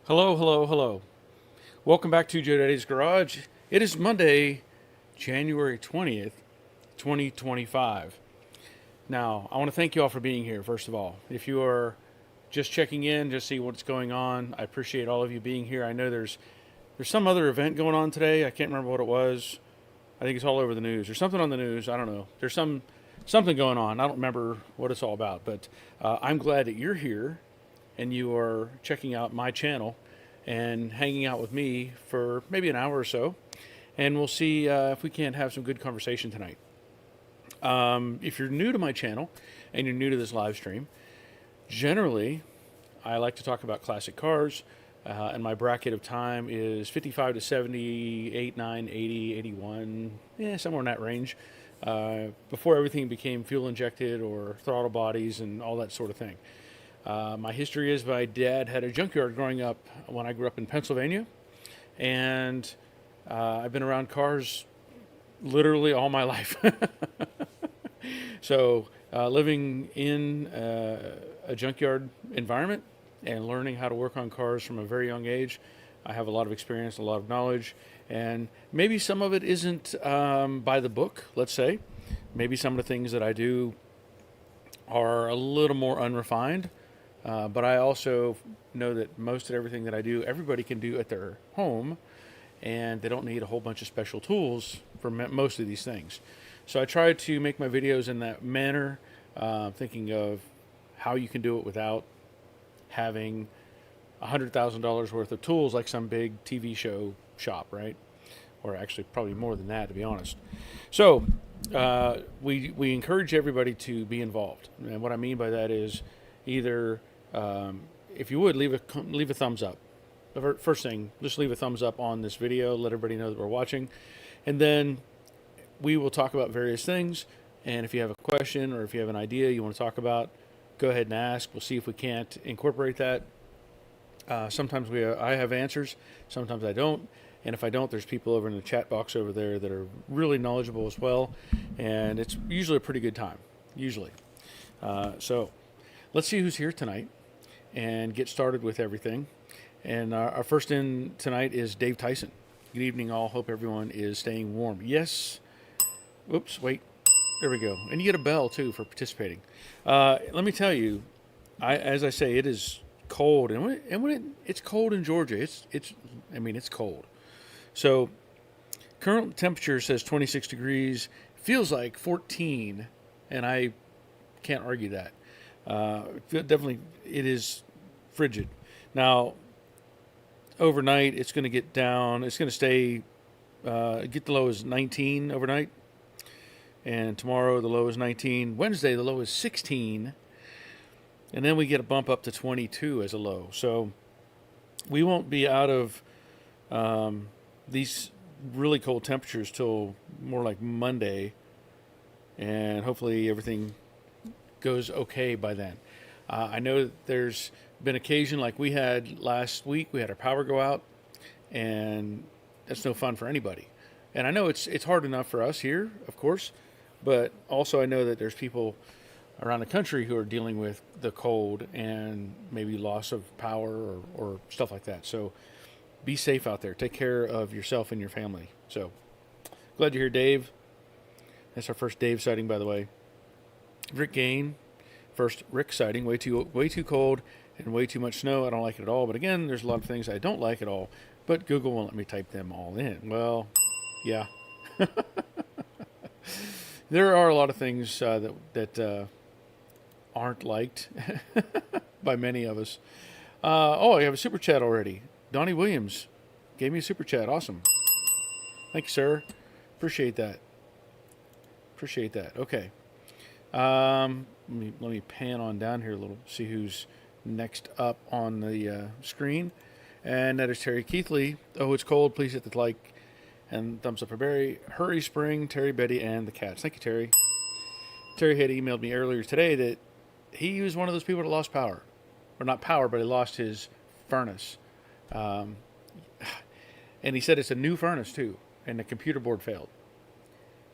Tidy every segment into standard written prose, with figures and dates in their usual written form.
Hello, hello, hello. Welcome back to Joe Daddy's Garage. It is Monday, January 20th, 2025. Now, I want to thank you all for being here, first of all. If you are just checking in, just see what's going on, I appreciate all of you being here. I know there's some other event going on today. I can't remember what it was. I think it's all over the news. There's something on the news. I don't know. There's something going on. I don't remember what it's all about, but I'm glad that you're here and you are checking out my channel and hanging out with me for maybe an hour or so. And we'll see if we can't have some good conversation tonight. If you're new to my channel and you're new to this live stream, generally I like to talk about classic cars. And my bracket of time is 55 to 70, 8, 9, 80, 81, somewhere in that range. Before everything became fuel injected or throttle bodies and all that sort of thing. My history is my dad had a junkyard growing up when I grew up in Pennsylvania, and I've been around cars literally all my life. So living in a junkyard environment and learning how to work on cars from a very young age, I have a lot of experience, a lot of knowledge, and maybe some of it isn't by the book, let's say. Maybe some of the things that I do are a little more unrefined. But I also know that most of everything that I do, everybody can do at their home, and they don't need a whole bunch of special tools for most of these things. So I try to make my videos in that manner, thinking of how you can do it without having $100,000 worth of tools like some big TV show shop, right? Or actually probably more than that, to be honest. So we encourage everybody to be involved. And what I mean by that is either if you would leave a thumbs up. The first thing, just leave a thumbs up on this video. Let everybody know that we're watching, and then we will talk about various things. And if you have a question or if you have an idea you want to talk about, go ahead and ask. We'll see if we can't incorporate that. Sometimes I have answers, sometimes I don't. And if I don't, there's people over in the chat box over there that are really knowledgeable as well. And it's usually a pretty good time, usually. So let's see who's here tonight and get started with everything. And our first in tonight is Dave Tyson. Good evening, all. Hope everyone is staying warm. Yes. Oops, wait. There we go. And you get a bell, too, for participating. Let me tell you, as I say, it is cold. And when it's cold in Georgia, it's cold. So current temperature says 26 degrees. Feels like 14, and I can't argue that. Definitely, it is frigid. Now, overnight, it's going to get down. It's going to stay, get the low is 19 overnight. And tomorrow, the low is 19. Wednesday, the low is 16. And then we get a bump up to 22 as a low. So we won't be out of these really cold temperatures till more like Monday. And hopefully everything goes okay by then. I know that there's been occasion like we had last week. We had our power go out, and that's no fun for anybody. And I know it's hard enough for us here, of course, but also I know that there's people around the country who are dealing with the cold and maybe loss of power or stuff like that. So be safe out there. Take care of yourself and your family. So glad you're here, Dave. That's our first Dave sighting, by the way. Rick Gain, first Rick sighting. Way too cold and way too much snow. I don't like it at all. But again, there's a lot of things I don't like at all. But Google won't let me type them all in. Well, yeah. There are a lot of things that aren't liked by many of us. I have a super chat already. Donnie Williams gave me a super chat. Awesome. Thank you, sir. Appreciate that. Okay. Let me pan on down here a little, see who's next up on the screen. And that is Terry Keithley. Oh, it's cold. Please hit the like and thumbs up for Barry. Hurry Spring, Terry, Betty, and the cats. Thank you, Terry. Terry had emailed me earlier today that he was one of those people that lost power. Or not power, but he lost his furnace. And he said it's a new furnace, too. And the computer board failed.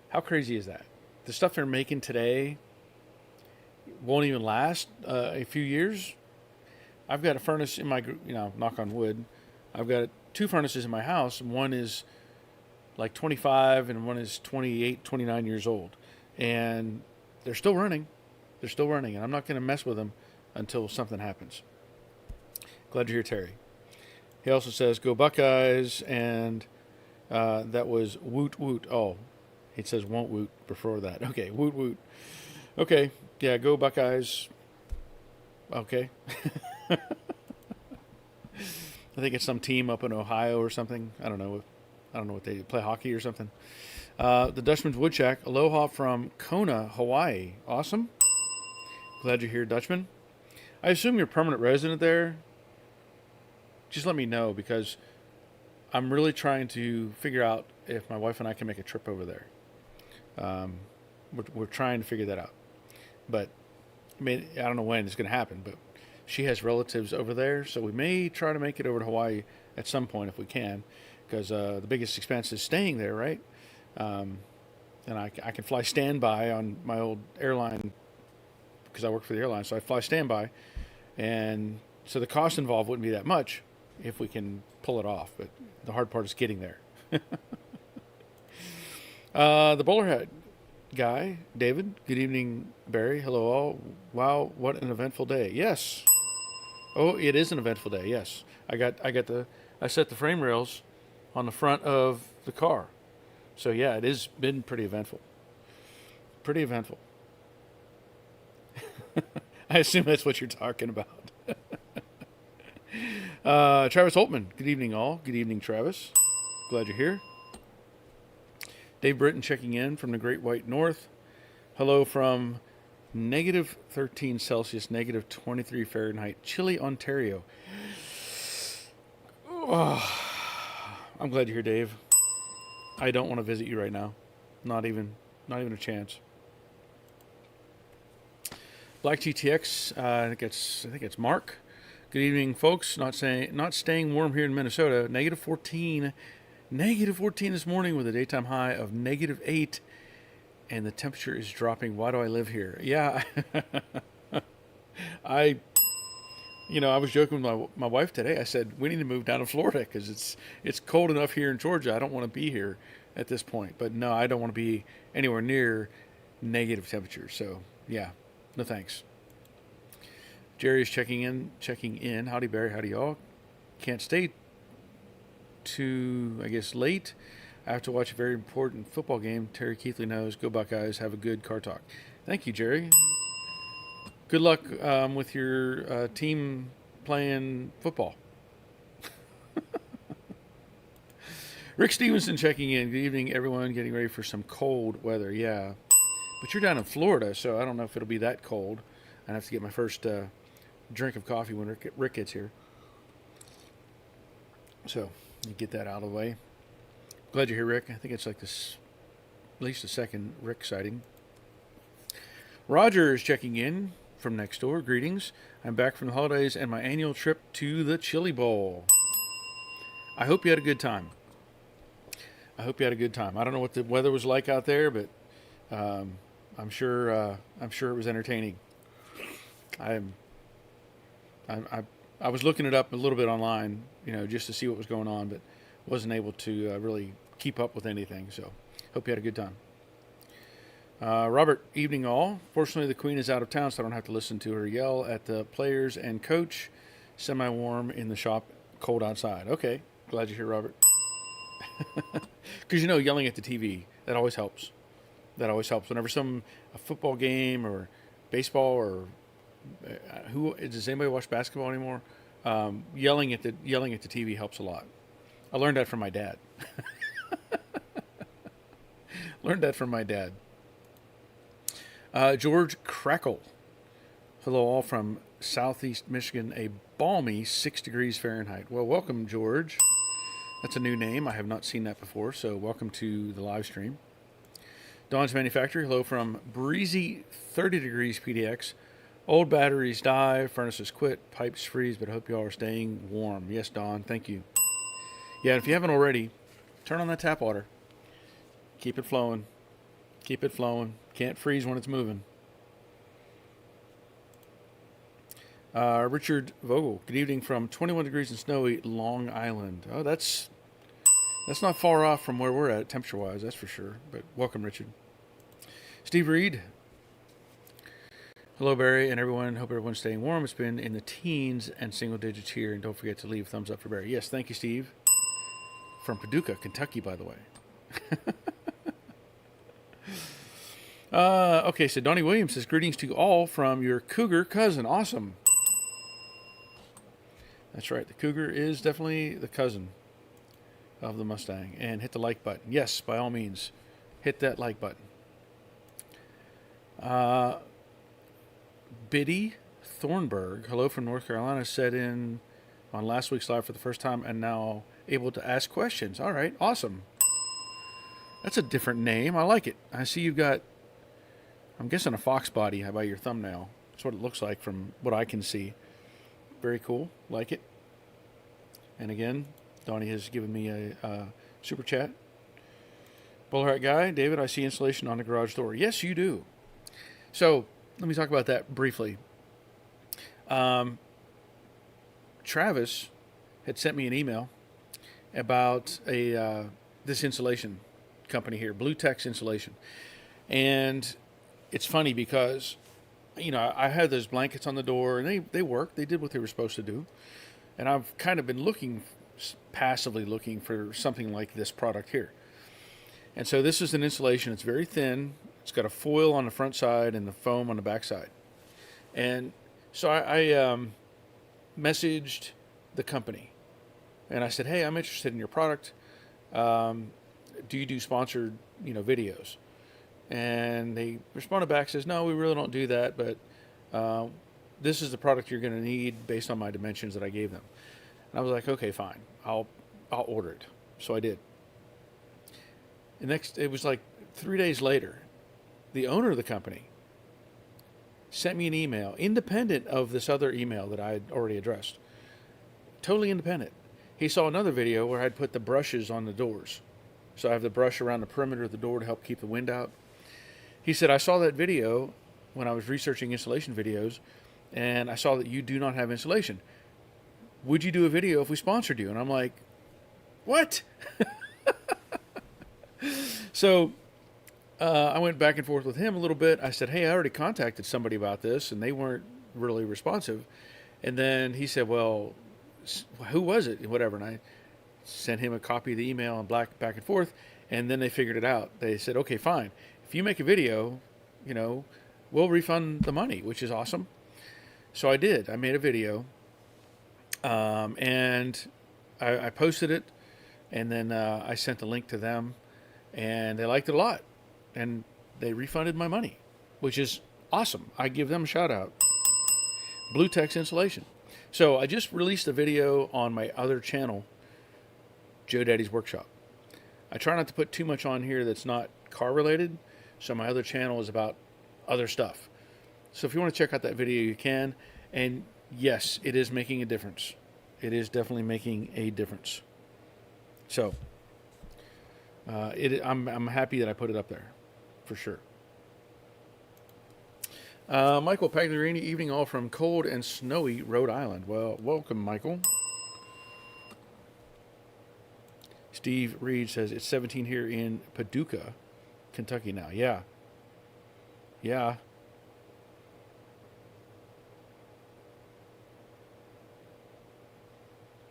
How crazy is that? The stuff they're making today won't even last a few years. I've got a furnace in my, knock on wood. I've got 2 furnaces in my house. And one is like 25 and one is 28, 29 years old. And they're still running. They're still running. And I'm not going to mess with them until something happens. Glad you're here, Terry. He also says, go Buckeyes. And that was woot woot. Oh, he says won't woot before that. Okay, woot woot. Okay, yeah, go Buckeyes. Okay. I think it's some team up in Ohio or something. I don't know what they do. Play hockey or something. The Dutchman's Wood Shack. Aloha from Kona, Hawaii. Awesome. Glad you're here, Dutchman. I assume you're a permanent resident there. Just let me know, because I'm really trying to figure out if my wife and I can make a trip over there. We're trying to figure that out. But I mean, I don't know when it's going to happen, but she has relatives over there, so we may try to make it over to Hawaii at some point if we can, because the biggest expense is staying there, right? And I can fly standby on my old airline, because I work for the airline, so I fly standby, and so the cost involved wouldn't be that much if we can pull it off, but the hard part is getting there. The bowler hat guy, David. Good evening, Barry. Hello all. Wow, what an eventful day. Yes. Oh, it is an eventful day. Yes. I set the frame rails on the front of the car. So yeah, it has been pretty eventful. Pretty eventful. I assume that's what you're talking about. Travis Holtman. Good evening all. Good evening, Travis. Glad you're here. Dave Britton checking in from the Great White North. Hello from negative 13 Celsius, negative 23 Fahrenheit, Chile, Ontario. Oh, I'm glad you're here, Dave. I don't want to visit you right now. Not even a chance. Black GTX, I think it's Mark. Good evening, folks. Not staying warm here in Minnesota. Negative 14 this morning with a daytime high of negative 8, and the temperature is dropping. Why do I live here? Yeah, I was joking with my wife today. I said we need to move down to Florida because it's cold enough here in Georgia. I don't want to be here at this point. But no, I don't want to be anywhere near negative temperatures. So yeah, no thanks. Jerry is checking in. Howdy, Barry. Howdy, y'all. Can't stay too, I guess, late. I have to watch a very important football game. Terry Keithley knows. Go Buckeyes. Have a good car talk. Thank you, Jerry. Good luck with your team playing football. Rick Stevenson checking in. Good evening, everyone. Getting ready for some cold weather. Yeah. But you're down in Florida, so I don't know if it'll be that cold. I have to get my first drink of coffee when Rick gets here. So, you get that out of the way. Glad you're here, Rick. I think it's like this, at least the second Rick sighting. Roger is checking in from next door. Greetings. I'm back from the holidays and my annual trip to the Chili Bowl. I hope you had a good time. I don't know what the weather was like out there, but I'm sure it was entertaining. I was looking it up a little bit online, just to see what was going on, but wasn't able to really keep up with anything. So, hope you had a good time. Robert, evening all. Fortunately, the Queen is out of town, so I don't have to listen to her yell at the players and coach. Semi-warm in the shop, cold outside. Okay, glad you're here, Robert. Because yelling at the TV, that always helps. Whenever a football game or baseball or does anybody watch basketball anymore? Yelling at the TV helps a lot. I learned that from my dad. George Crackle. Hello all from Southeast Michigan, a balmy 6 degrees Fahrenheit. Well, welcome, George. That's a new name. I have not seen that before, so welcome to the live stream. Dawn's Manufacturer. Hello from breezy 30 degrees PDX. Old batteries die, furnaces quit, pipes freeze, but I hope y'all are staying warm. Yes, Dawn, thank you. Yeah, if you haven't already, turn on that tap water. Keep it flowing. Can't freeze when it's moving. Richard Vogel, good evening from 21 degrees and snowy Long Island. Oh, that's not far off from where we're at temperature-wise, that's for sure. But welcome, Richard. Steve Reed. Hello, Barry, and everyone. Hope everyone's staying warm. It's been in the teens and single digits here. And don't forget to leave thumbs up for Barry. Yes, thank you, Steve. From Paducah, Kentucky, by the way. Okay, so Donnie Williams says, greetings to all from your Cougar cousin. Awesome. That's right. The Cougar is definitely the cousin of the Mustang. And hit the like button. Yes, by all means, hit that like button. Biddy Thornburg, hello from North Carolina, said in on last week's live for the first time and now able to ask questions. All right, awesome. That's a different name. I like it. I see you've got, I'm guessing, a fox body by your thumbnail. That's what it looks like from what I can see. Very cool. Like it. And again, Donnie has given me a super chat. Bullheart guy, David, I see insulation on the garage door. Yes, you do. So let me talk about that briefly. Travis had sent me an email about this insulation company here, Blue Tex Insulation. And it's funny because, you know, I had those blankets on the door and they worked. They did what they were supposed to do. And I've kind of been passively looking for something like this product here. And so this is an insulation. It's very thin. It's got a foil on the front side and the foam on the back side. And so I messaged the company. And I said, hey, I'm interested in your product. Do you do sponsored, videos? And they responded back, says, no, we really don't do that, but this is the product you're going to need based on my dimensions that I gave them. And I was like, okay, fine. I'll order it. So I did. It was like 3 days later, the owner of the company sent me an email, independent of this other email that I had already addressed. Totally independent. He saw another video where I'd put the brushes on the doors. So I have the brush around the perimeter of the door to help keep the wind out. He said, I saw that video when I was researching insulation videos, and I saw that you do not have insulation. Would you do a video if we sponsored you? And I'm like, what? So I went back and forth with him a little bit. I said, hey, I already contacted somebody about this, and they weren't really responsive. And then he said, well, who was it? Whatever. And I sent him a copy of the email and back and forth, and then they figured it out. They said, okay, fine. If you make a video, we'll refund the money, which is awesome. So I did. I made a video, and I posted it, and then I sent the link to them, and they liked it a lot, and they refunded my money, which is awesome. I give them a shout out. Blue Tex Insulation. So I just released a video on my other channel, Joe Daddy's Workshop. I try not to put too much on here that's not car related, so my other channel is about other stuff. So if you want to check out that video, you can. And yes, it is making a difference. It is definitely making a difference. So I'm happy that I put it up there, for sure. Michael Pagliarini, evening all from cold and snowy Rhode Island. Well, welcome, Michael. Steve Reed says it's 17 here in Paducah, Kentucky now. Yeah. Yeah.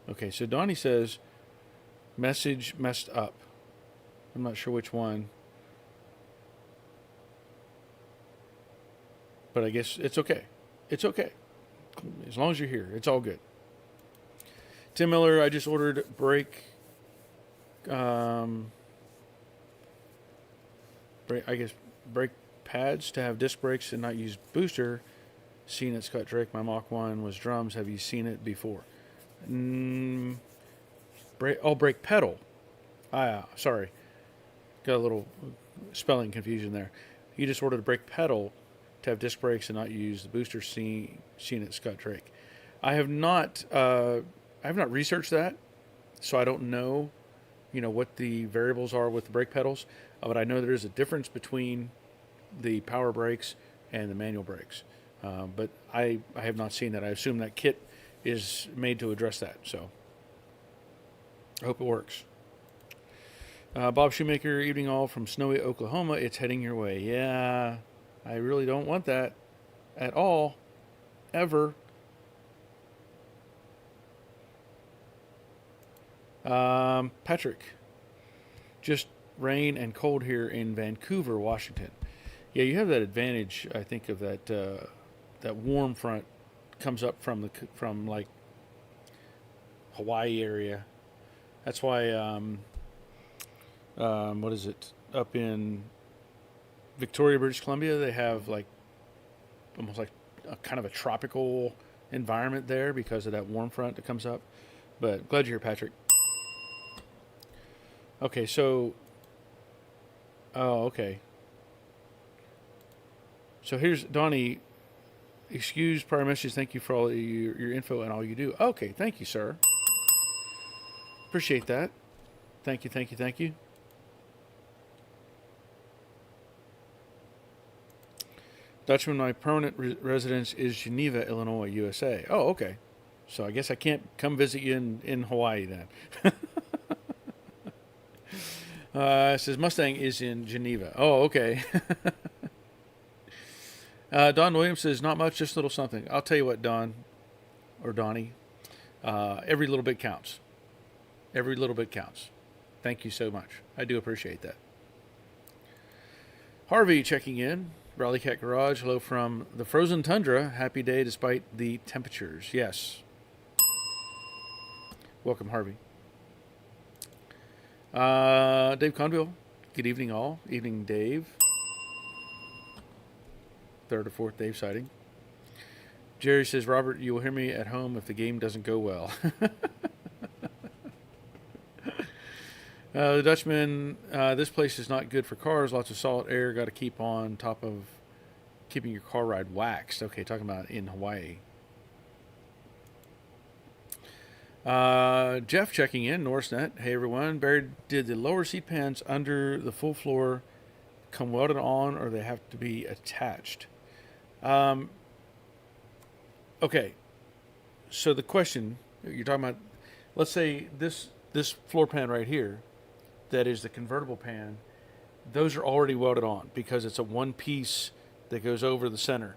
Okay, so Donnie says message messed up. I'm not sure which one. But I guess it's okay. It's okay. As long as you're here, it's all good. Tim Miller, I just ordered brake pads to have disc brakes and not use booster. Seen it, Scott Drake. My Mach 1 was drums. Have you seen it before? Brake pedal. Sorry. Got a little spelling confusion there. You just ordered a brake pedal to have disc brakes and not use the booster. Seen it, Scott Drake. I have not researched that, so I don't know, what the variables are with the brake pedals. But I know there is a difference between the power brakes and the manual brakes. But I have not seen that. I assume that kit is made to address that. So I hope it works. Bob Shoemaker, evening all from snowy Oklahoma. It's heading your way. Yeah, I really don't want that at all, ever. Patrick, just rain and cold here in Vancouver, Washington. Yeah, you have that advantage, I think, of that that warm front comes up from like Hawaii area. That's why what is it, up in Victoria, British Columbia, they have like almost like a kind of a tropical environment there because of that warm front that comes up. But glad you're here, Patrick. Okay, so okay. So here's Donnie. Excuse prior messages. Thank you for all your info and all you do. Okay, thank you, sir. Appreciate that. Thank you, thank you, thank you. Dutchman, my permanent residence is Geneva, Illinois, USA. Oh, okay. So I guess I can't come visit you in Hawaii then. It says Mustang is in Geneva. Oh, okay. Don Williams says, not much, just a little something. I'll tell you what, Don, or Donnie, every little bit counts. Every little bit counts. Thank you so much. I do appreciate that. Harvey checking in. Raleigh Cat Garage. Hello from the frozen tundra. Happy day despite the temperatures. Yes. Welcome, Harvey. Dave Conville. Good evening, all. Evening, Dave. Third or fourth Dave sighting. Jerry says, Robert, you will hear me at home if the game doesn't go well. The Dutchman, this place is not good for cars. Lots of salt air. Got to keep on top of keeping your car ride waxed. Okay, talking about in Hawaii. Jeff checking in, Norsenet. Hey, everyone. Barry, did the lower seat pans under the full floor come welded on, or they have to be attached? Okay. So the question, you're talking about, let's say this floor pan right here, that is the convertible pan, those are already welded on because it's a one piece that goes over the center.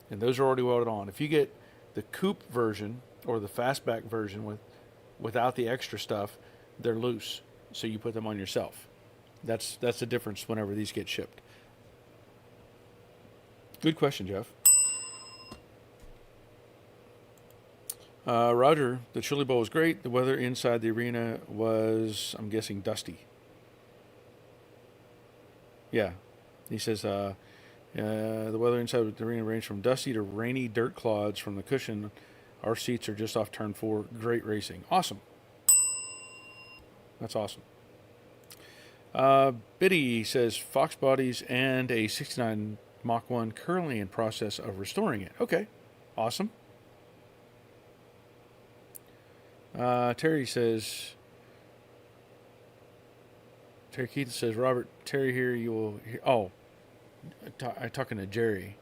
And those are already welded on. If you get the coupe version or the fastback version without the extra stuff, they're loose. So you put them on yourself. That's the difference whenever these get shipped. Good question, Jeff. Roger, the Chili Bowl was great. The weather inside the arena was, I'm guessing, dusty. Yeah. He says, the weather inside the arena ranged from dusty to rainy dirt clods from the cushion. Our seats are just off turn 4. Great racing. Awesome. That's awesome. Biddy says, Fox bodies and a 69 Mach 1 currently in process of restoring it. Okay. Awesome. Terry says, Terry Keith says, Robert, Terry here, you will hear, I'm talking to Jerry,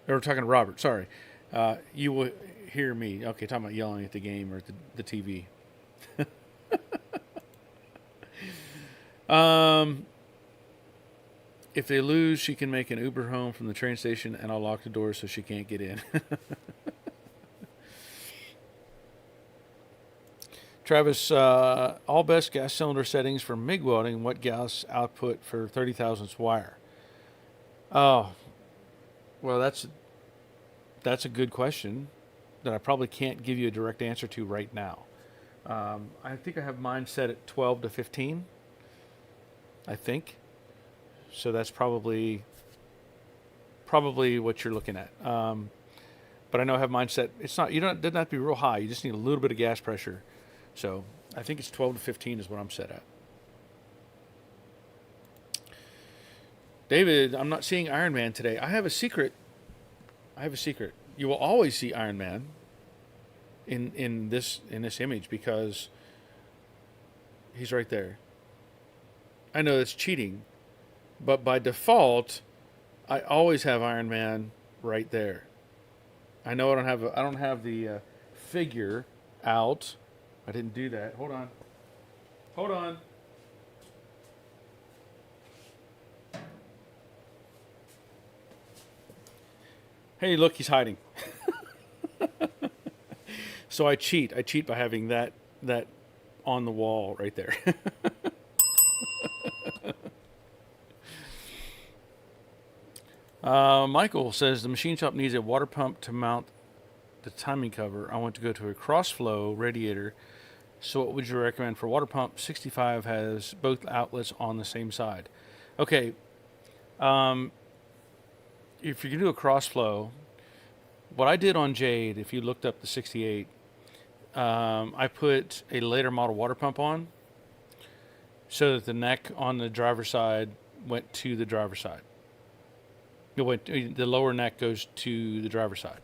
or talking to Robert, sorry. You will hear me. Okay, talking about yelling at the game or the TV. If they lose, she can make an Uber home from the train station, and I'll lock the door so she can't get in. Travis, all best gas cylinder settings for MIG welding. What gas output for 30 thousandths wire? Oh, well, that's a good question that I probably can't give you a direct answer to right now. I think I have mine set at 12 to 15. I think. So that's probably what you're looking at. But I know I have mine set. It's not. Doesn't have to be real high. You just need a little bit of gas pressure. So I think it's 12 to 15 is what I'm set at. David, I'm not seeing Iron Man today. I have a secret. You will always see Iron Man in this image because he's right there. I know that's cheating, but by default, I always have Iron Man right there. I know I don't have the figure out. I didn't do that. Hold on. Hold on. Hey, look, he's hiding. So I cheat. I cheat by having that on the wall right there. Michael says the machine shop needs a water pump to mount the timing cover. I want to go to a cross flow radiator. So what would you recommend for water pump? 65 has both outlets on the same side. Okay. If you can do a cross flow, what I did on Jade, if you looked up the 68, I put a later model water pump on so that the neck on the driver's side went to the driver's side. The lower neck goes to the driver's side.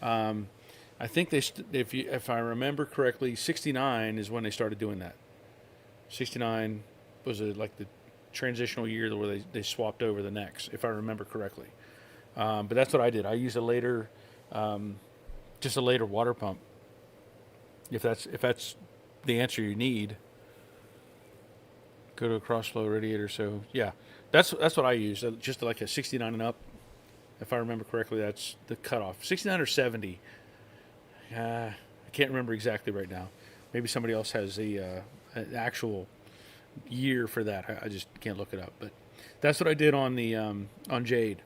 I think if I remember correctly, 69 is when they started doing that. 69 was like the transitional year where they swapped over the necks, if I remember correctly. But that's what I did. I used just a later water pump. If that's the answer you need, go to a cross flow radiator. So yeah, that's what I use. Just like a 69 and up, if I remember correctly. That's the cutoff. 69 or 70. I can't remember exactly right now. Maybe somebody else has an actual year for that. I just can't look it up. But that's what I did on the on Jade.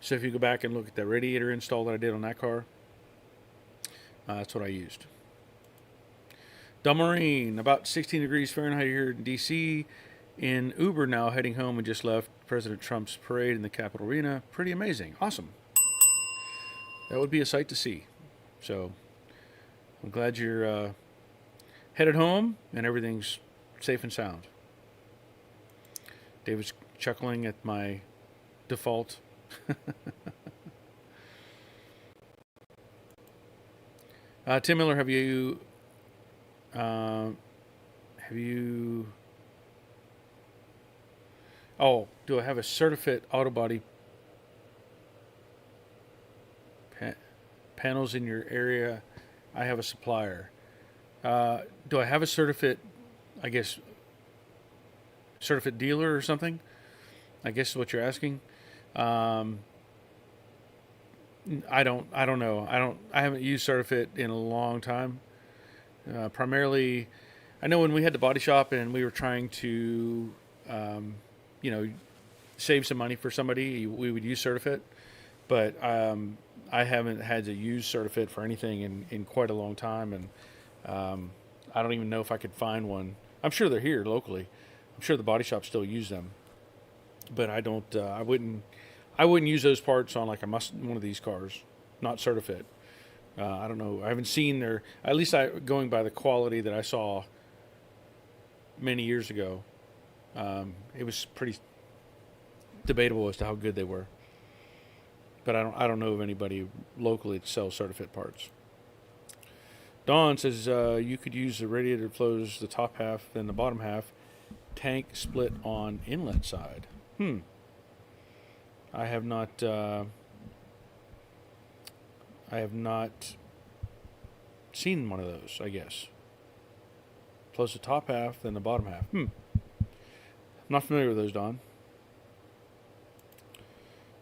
So if you go back and look at the radiator install that I did on that car, that's what I used. Marine, about 16 degrees Fahrenheit here in D.C. In Uber now, heading home and just left President Trump's parade in the Capitol Arena. Pretty amazing. Awesome. That would be a sight to see. So I'm glad you're headed home and everything's safe and sound. David's chuckling at my default. Tim Miller, have you do I have a certificate auto body panels in your area? I have a supplier. Do I have a certificate, I guess, certificate dealer or something? I guess is what you're asking. I don't know. I haven't used certificate in a long time. Primarily, I know when we had the body shop and we were trying to, save some money for somebody, we would use certificate. But I haven't had to use certificate for anything in quite a long time, and I don't even know if I could find one. I'm sure they're here locally. I'm sure the body shops still use them, but I don't. I wouldn't use those parts on like one of these cars, not certificate. I don't know. I haven't seen their. At least going by the quality that I saw many years ago, it was pretty debatable as to how good they were. But I don't know of anybody locally that sells certificate parts. Don says you could use the radiator that flows the top half, then the bottom half. Tank split on inlet side. I have not seen one of those, I guess. Flows the top half, then the bottom half. I'm not familiar with those, Don.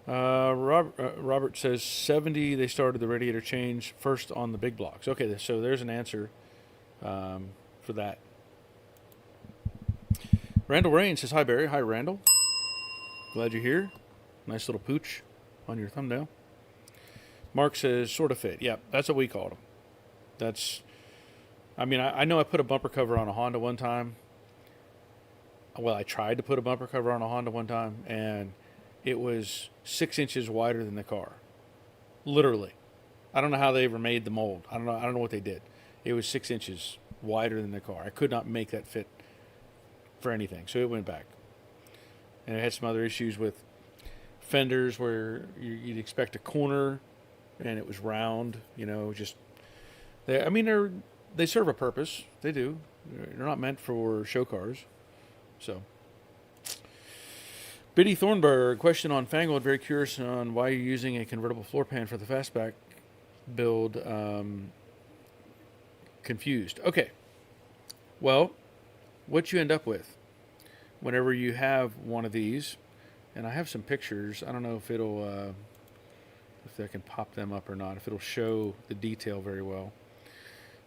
Robert says 70, they started the radiator change first on the big blocks. Okay, so there's an answer for that. Randall Rain says, hi, Barry. Hi, Randall. Glad you're here. Nice little pooch on your thumbnail. Mark says, sort of fit. Yeah, that's what we called them. I know I put a bumper cover on a Honda one time. Well, I tried to put a bumper cover on a Honda one time, and it was 6 inches wider than the car. Literally. I don't know how they ever made the mold. I don't know what they did. It was 6 inches wider than the car. I could not make that fit for anything, so it went back. And it had some other issues with fenders where you'd expect a corner, and it was round. They serve a purpose. They do. They're not meant for show cars. So, Biddy Thornberg, question on Fangold. Very curious on why you're using a convertible floor pan for the fastback. build confused. Okay, well, what you end up with whenever you have one of these, and I have some pictures. I don't know if it'll if I can pop them up or not, if it'll show the detail very well.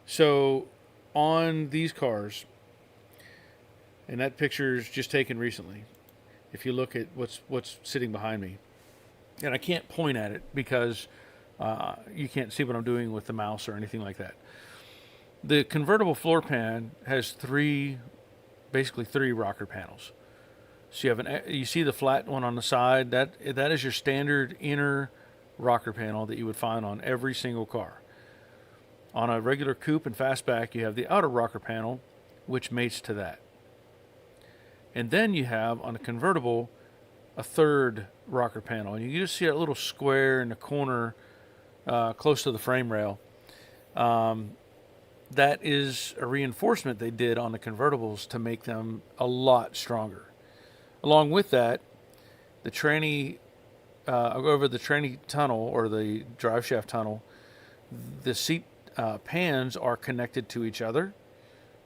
So on these cars, and that picture is just taken recently, if you look at what's sitting behind me, and I can't point at it because you can't see what I'm doing with the mouse or anything like that. The convertible floor pan has basically three rocker panels. So you see the flat one on the side. That is your standard inner rocker panel that you would find on every single car. On a regular coupe and fastback, you have the outer rocker panel, which mates to that. And then you have, on a convertible, a third rocker panel. And you just see that little square in the corner close to the frame rail. That is a reinforcement they did on the convertibles to make them a lot stronger. Along with that, the tranny, over the tranny tunnel or the drive shaft tunnel, the seat pans are connected to each other.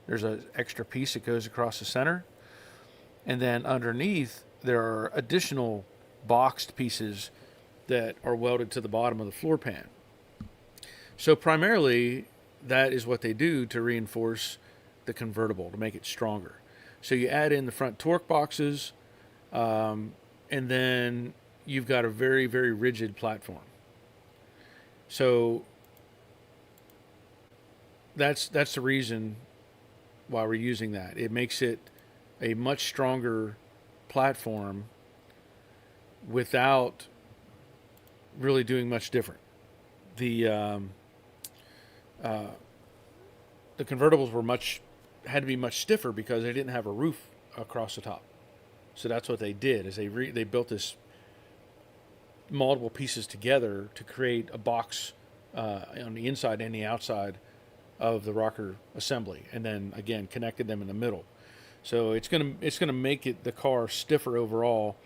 There's an extra piece that goes across the center. And then underneath, there are additional boxed pieces that are welded to the bottom of the floor pan. So primarily, that is what they do to reinforce the convertible, to make it stronger. So you add in the front torque boxes, and then you've got a very, very rigid platform. So that's the reason why we're using that. It makes it a much stronger platform without really doing much different. The convertibles had to be much stiffer because they didn't have a roof across the top. So that's what they did, is they built this multiple pieces together to create a box on the inside and the outside of the rocker assembly, and then again connected them in the middle. So it's gonna make the car stiffer overall,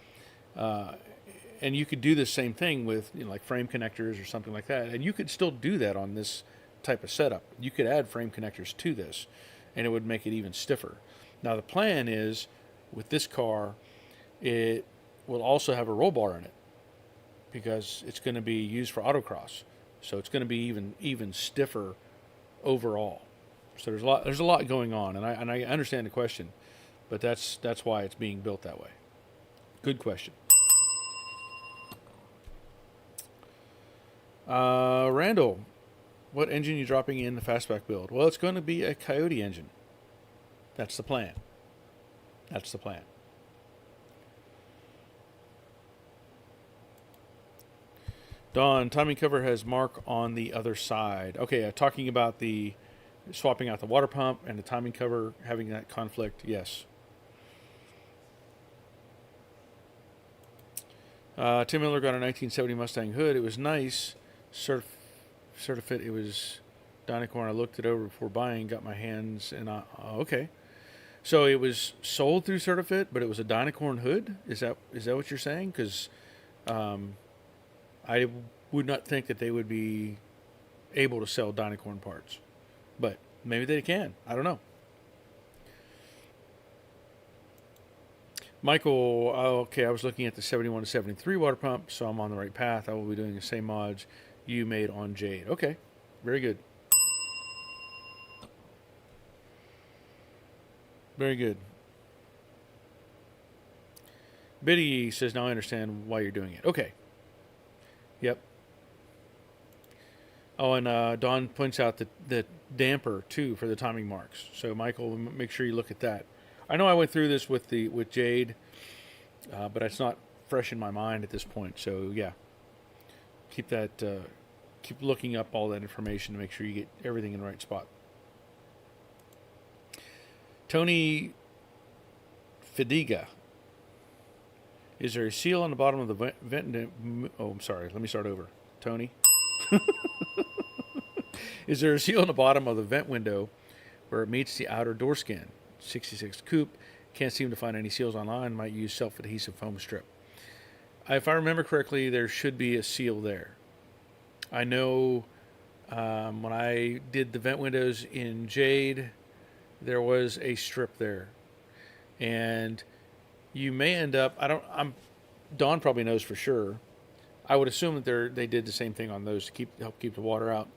and you could do the same thing with like frame connectors or something like that, and you could still do that on this type of setup. You could add frame connectors to this, and it would make it even stiffer. Now the plan is, with this car, it will also have a roll bar in it because it's going to be used for autocross. So it's going to be even stiffer overall. So there's a lot going on, and I understand the question, but that's why it's being built that way. Good question. Randall, what engine are you dropping in the fastback build? Well, it's going to be a Coyote engine. That's the plan. That's the plan. Don, timing cover has mark on the other side. Okay, talking about the swapping out the water pump and the timing cover having that conflict. Yes. Tim Miller got a 1970 Mustang hood. It was nice. Certifit. It was dynacorn. I looked it over before buying. Got my hands and okay. So it was sold through Certifit, but it was a dynacorn hood. Is that what you're saying? Because I would not think that they would be able to sell dynacorn parts, but maybe they can. I don't know. Michael, okay, I was looking at the 71 to 73 water pump, so I'm on the right path. I will be doing the same mods you made on Jade. Okay, very good. Very good. Biddy says, now I understand why you're doing it. Okay. Yep. Oh, and Don points out the damper, too, for the timing marks. So, Michael, make sure you look at that. I know I went through this with Jade, but it's not fresh in my mind at this point. So, yeah. Keep looking up all that information to make sure you get everything in the right spot. Tony Fidiga. Is there a seal on the bottom of the vent? Oh, I'm sorry. Let me start over. Tony. Is there a seal on the bottom of the vent window where it meets the outer door skin? 66 coupe. Can't seem to find any seals online. Might use self-adhesive foam strip. If I remember correctly, there should be a seal there. I know When I did the vent windows in Jade, there was a strip there, and you may end up. I don't. Don probably knows for sure. I would assume that they did the same thing on those to help keep the water out.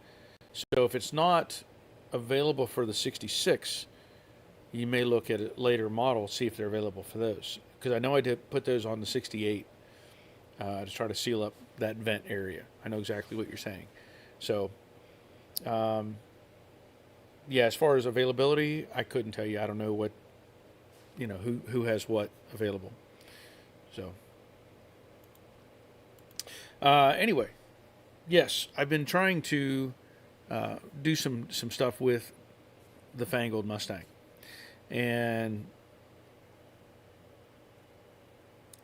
So if it's not available for the 66, you may look at a later model, see if they're available for those. Because I know I did put those on the 68 to try to seal up that vent area. I know exactly what you're saying. So, yeah, as far as availability, I couldn't tell you. I don't know what, who has what available. So, anyway, yes, I've been trying to do some stuff with the Fangled Mustang, and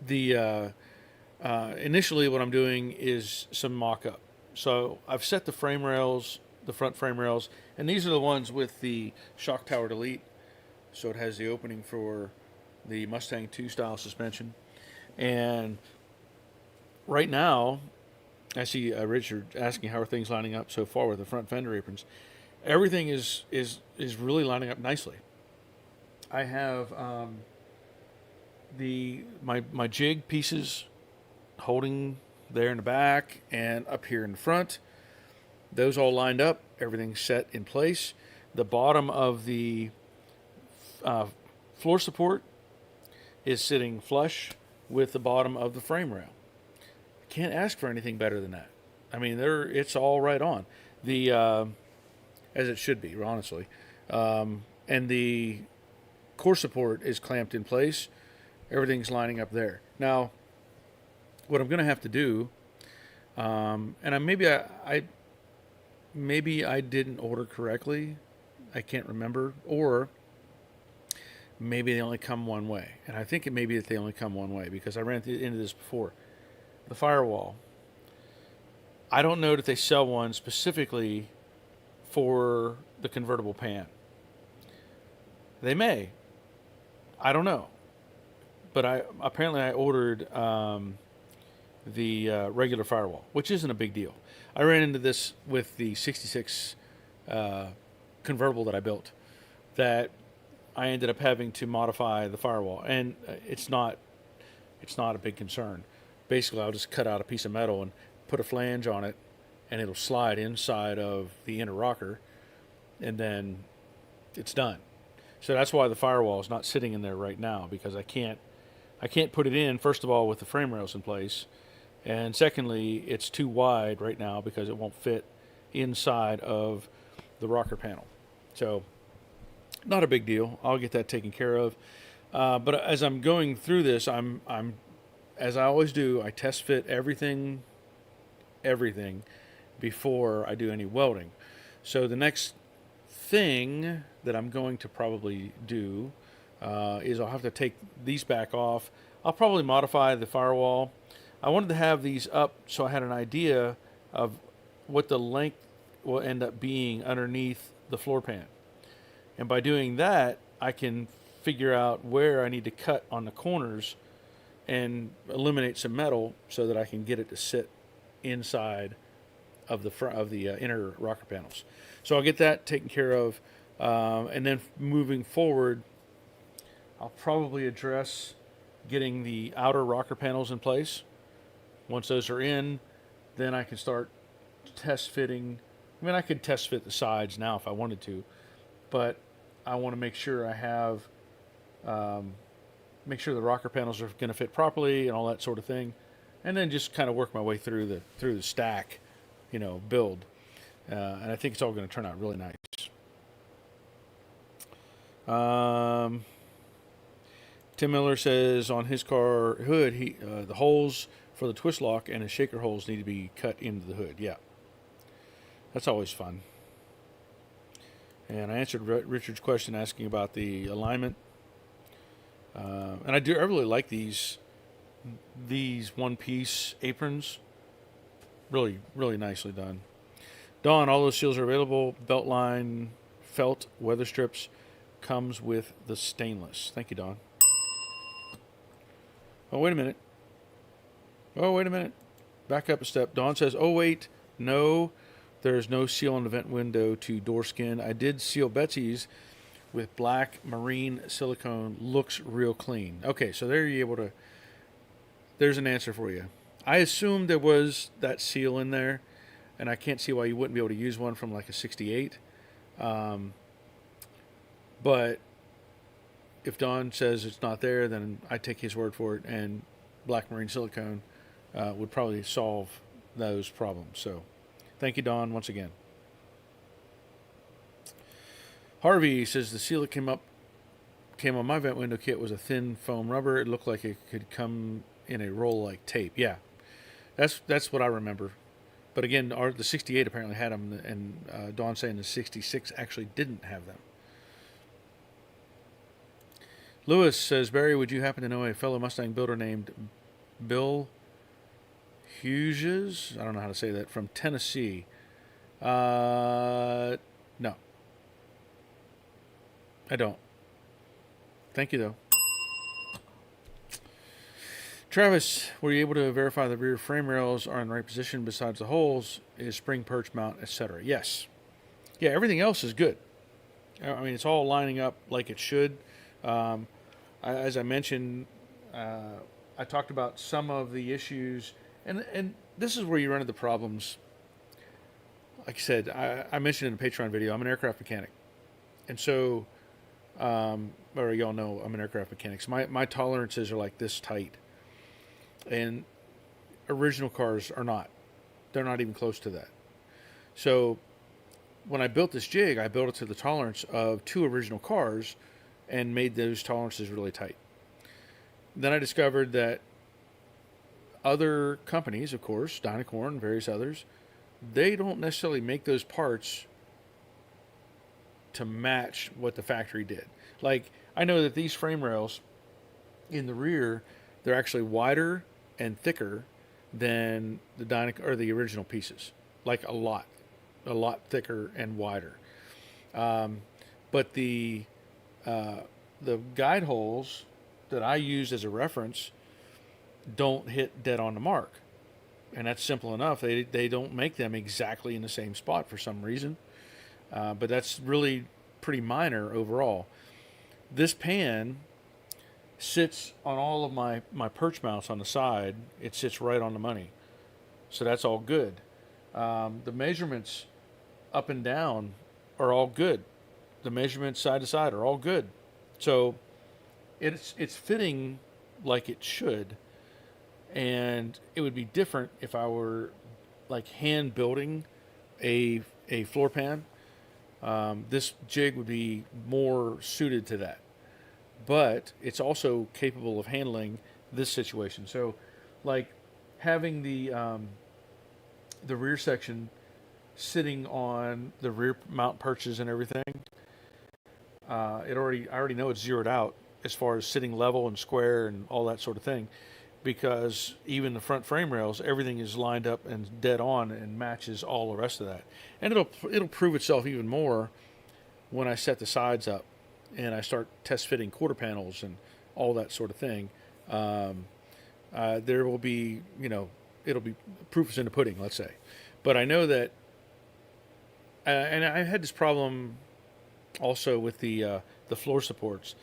the initially what I'm doing is some mock-up. So I've set the frame rails, the front frame rails, and these are the ones with the shock tower delete. So it has the opening for the Mustang 2 style suspension. And right now, I see Richard asking how are things lining up so far with the front fender aprons. Everything is really lining up nicely. I have my jig pieces holding there in the back and up here in the front. Those all lined up. Everything's set in place. The bottom of the floor support is sitting flush with the bottom of the frame rail. Can't ask for anything better than that. I mean, it's all right on. The as it should be, honestly. And the core support is clamped in place. Everything's lining up there. Now, what I'm going to have to do, and maybe I didn't order correctly. I can't remember, or maybe they only come one way. And I think it may be that they only come one way because I ran into this before. The firewall. I don't know that they sell one specifically for the convertible pan. They may. I don't know. But I ordered the regular firewall, which isn't a big deal. I ran into this with the 66 convertible that I built, that I ended up having to modify the firewall, and it's not a big concern. Basically, I'll just cut out a piece of metal and put a flange on it, and it'll slide inside of the inner rocker, and then it's done. So that's why the firewall is not sitting in there right now, because I can't put it in, first of all, with the frame rails in place, and secondly, it's too wide right now because it won't fit inside of the rocker panel. So not a big deal. I'll get that taken care of. But as I'm going through this, I'm as I always do, I test fit everything before I do any welding. So the next thing that I'm going to probably do is I'll have to take these back off. I'll probably modify the firewall. I wanted to have these up so I had an idea of what the length will end up being underneath the floor pan. And by doing that, I can figure out where I need to cut on the corners and eliminate some metal so that I can get it to sit inside of the inner rocker panels. So I'll get that taken care of, and then moving forward, I'll probably address getting the outer rocker panels in place. Once those are in, then I can start test fitting. I mean, I could test fit the sides now if I wanted to, but I want to make sure I have, make sure the rocker panels are going to fit properly and all that sort of thing, and then just kind of work my way through the stack, build, and I think it's all going to turn out really nice. Tim Miller says on his car hood, the holes for the twist lock and the shaker holes need to be cut into the hood. Yeah, that's always fun. And I answered Richard's question asking about the alignment. And I really like these one-piece aprons. Really, really nicely done. Dawn, all those seals are available. Belt line, felt, weather strips, comes with the stainless. Thank you, Dawn. Oh, wait a minute. Back up a step. Dawn says, oh, wait, no. There is no seal on the vent window to door skin. I did seal Betsy's with black marine silicone. Looks real clean. Okay, so there you're able to. There's an answer for you. I assumed there was that seal in there, and I can't see why you wouldn't be able to use one from like a 68. But if Don says it's not there, then I take his word for it, and black marine silicone would probably solve those problems. So thank you, Don, once again. Harvey says the seal that came on my vent window kit was a thin foam rubber. It looked like it could come in a roll like tape. Yeah, that's what I remember. But again, the 68 apparently had them, and Dawn saying the 66 actually didn't have them. Lewis says, Barry, would you happen to know a fellow Mustang builder named Bill Hughes? I don't know how to say that, from Tennessee. No. I don't. Thank you, though. Travis, were you able to verify the rear frame rails are in the right position besides the holes? Is spring perch mount, etc.? Yes. Yeah, everything else is good. I mean, it's all lining up like it should. As I mentioned, I talked about some of the issues, and this is where you run into problems. Like I said, I mentioned in a Patreon video, I'm an aircraft mechanic. And so, or y'all know I'm an aircraft mechanic. So my tolerances are like this tight. And original cars are not. They're not even close to that. So when I built this jig, I built it to the tolerance of 2 original cars and made those tolerances really tight. Then I discovered that other companies, of course, Dynacorn, various others, they don't necessarily make those parts to match what the factory did. Like, I know that these frame rails in the rear, they're actually wider and thicker than the original pieces, like a lot thicker and wider. But the guide holes that I use as a reference don't hit dead on the mark, and that's simple enough. They don't make them exactly in the same spot for some reason, but that's really pretty minor overall. This pan sits on all of my perch mounts on the side. It sits right on the money. So that's all good. The measurements up and down are all good. The measurements side to side are all good. So it's fitting like it should. And it would be different if I were like hand building a floor pan. This jig would be more suited to that. But it's also capable of handling this situation. So, like having the rear section sitting on the rear mount perches and everything, I already know it's zeroed out as far as sitting level and square and all that sort of thing, because even the front frame rails, everything is lined up and dead on and matches all the rest of that. And it'll prove itself even more when I set the sides up and I start test fitting quarter panels and all that sort of thing. There will be, it'll be proof is in the pudding, let's say. But I know that, and I had this problem also with the floor supports.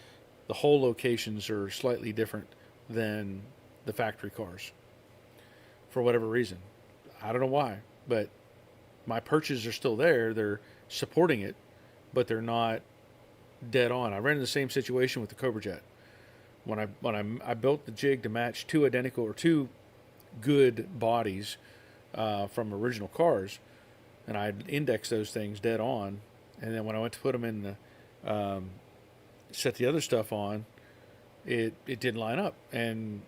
The hole locations are slightly different than the factory cars for whatever reason. I don't know why, but my perches are still there. They're supporting it, but they're not dead on. I ran into the same situation with the Cobra Jet. When I built the jig to match 2 good bodies from original cars, and I indexed those things dead on, and then when I went to put them in the set the other stuff on, it didn't line up. And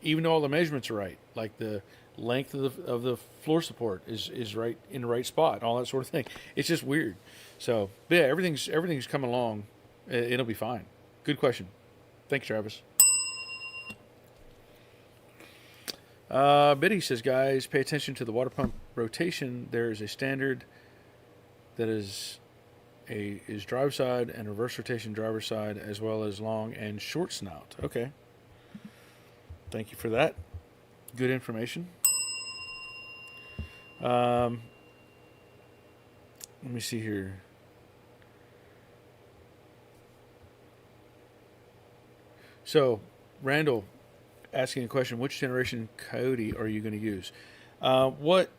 even though all the measurements are right, like the length of the floor support is right in the right spot, all that sort of thing, it's just weird. So, but yeah, everything's coming along. It'll be fine. Good question. Thanks, Travis. Biddy says, guys, pay attention to the water pump rotation. There is a standard that is drive side and reverse rotation driver side, as well as long and short snout. Okay. Thank you for that. Good information. Let me see here. So, Randall asking a question: which generation Coyote are you going to use? What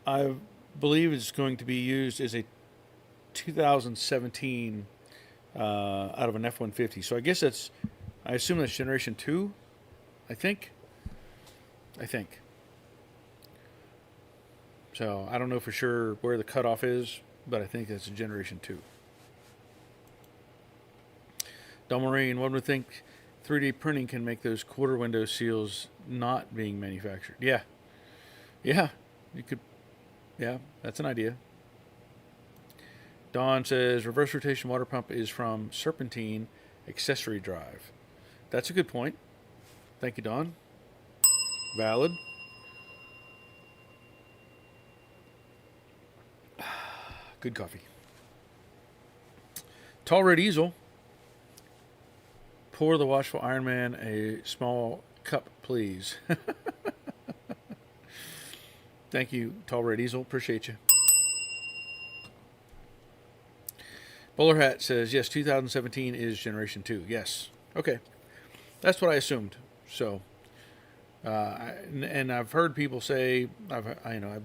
I believe is going to be used is a 2017 out of an F-150. So I guess I assume that's generation 2, I think. So I don't know for sure where the cutoff is, but I think that's a generation 2. Don Marine, one would think 3D printing can make those quarter window seals not being manufactured. Yeah, you could. Yeah, that's an idea. Don says reverse rotation water pump is from Serpentine accessory drive. That's a good point. Thank you, Don. Valid. Good coffee. Tall red easel. Pour the watchful Iron Man a small cup, please. Thank you, Tall Red Easel. Appreciate you. Bowler Hat says, yes, 2017 is Generation 2. Yes. Okay. That's what I assumed. So, and I've heard people say, I've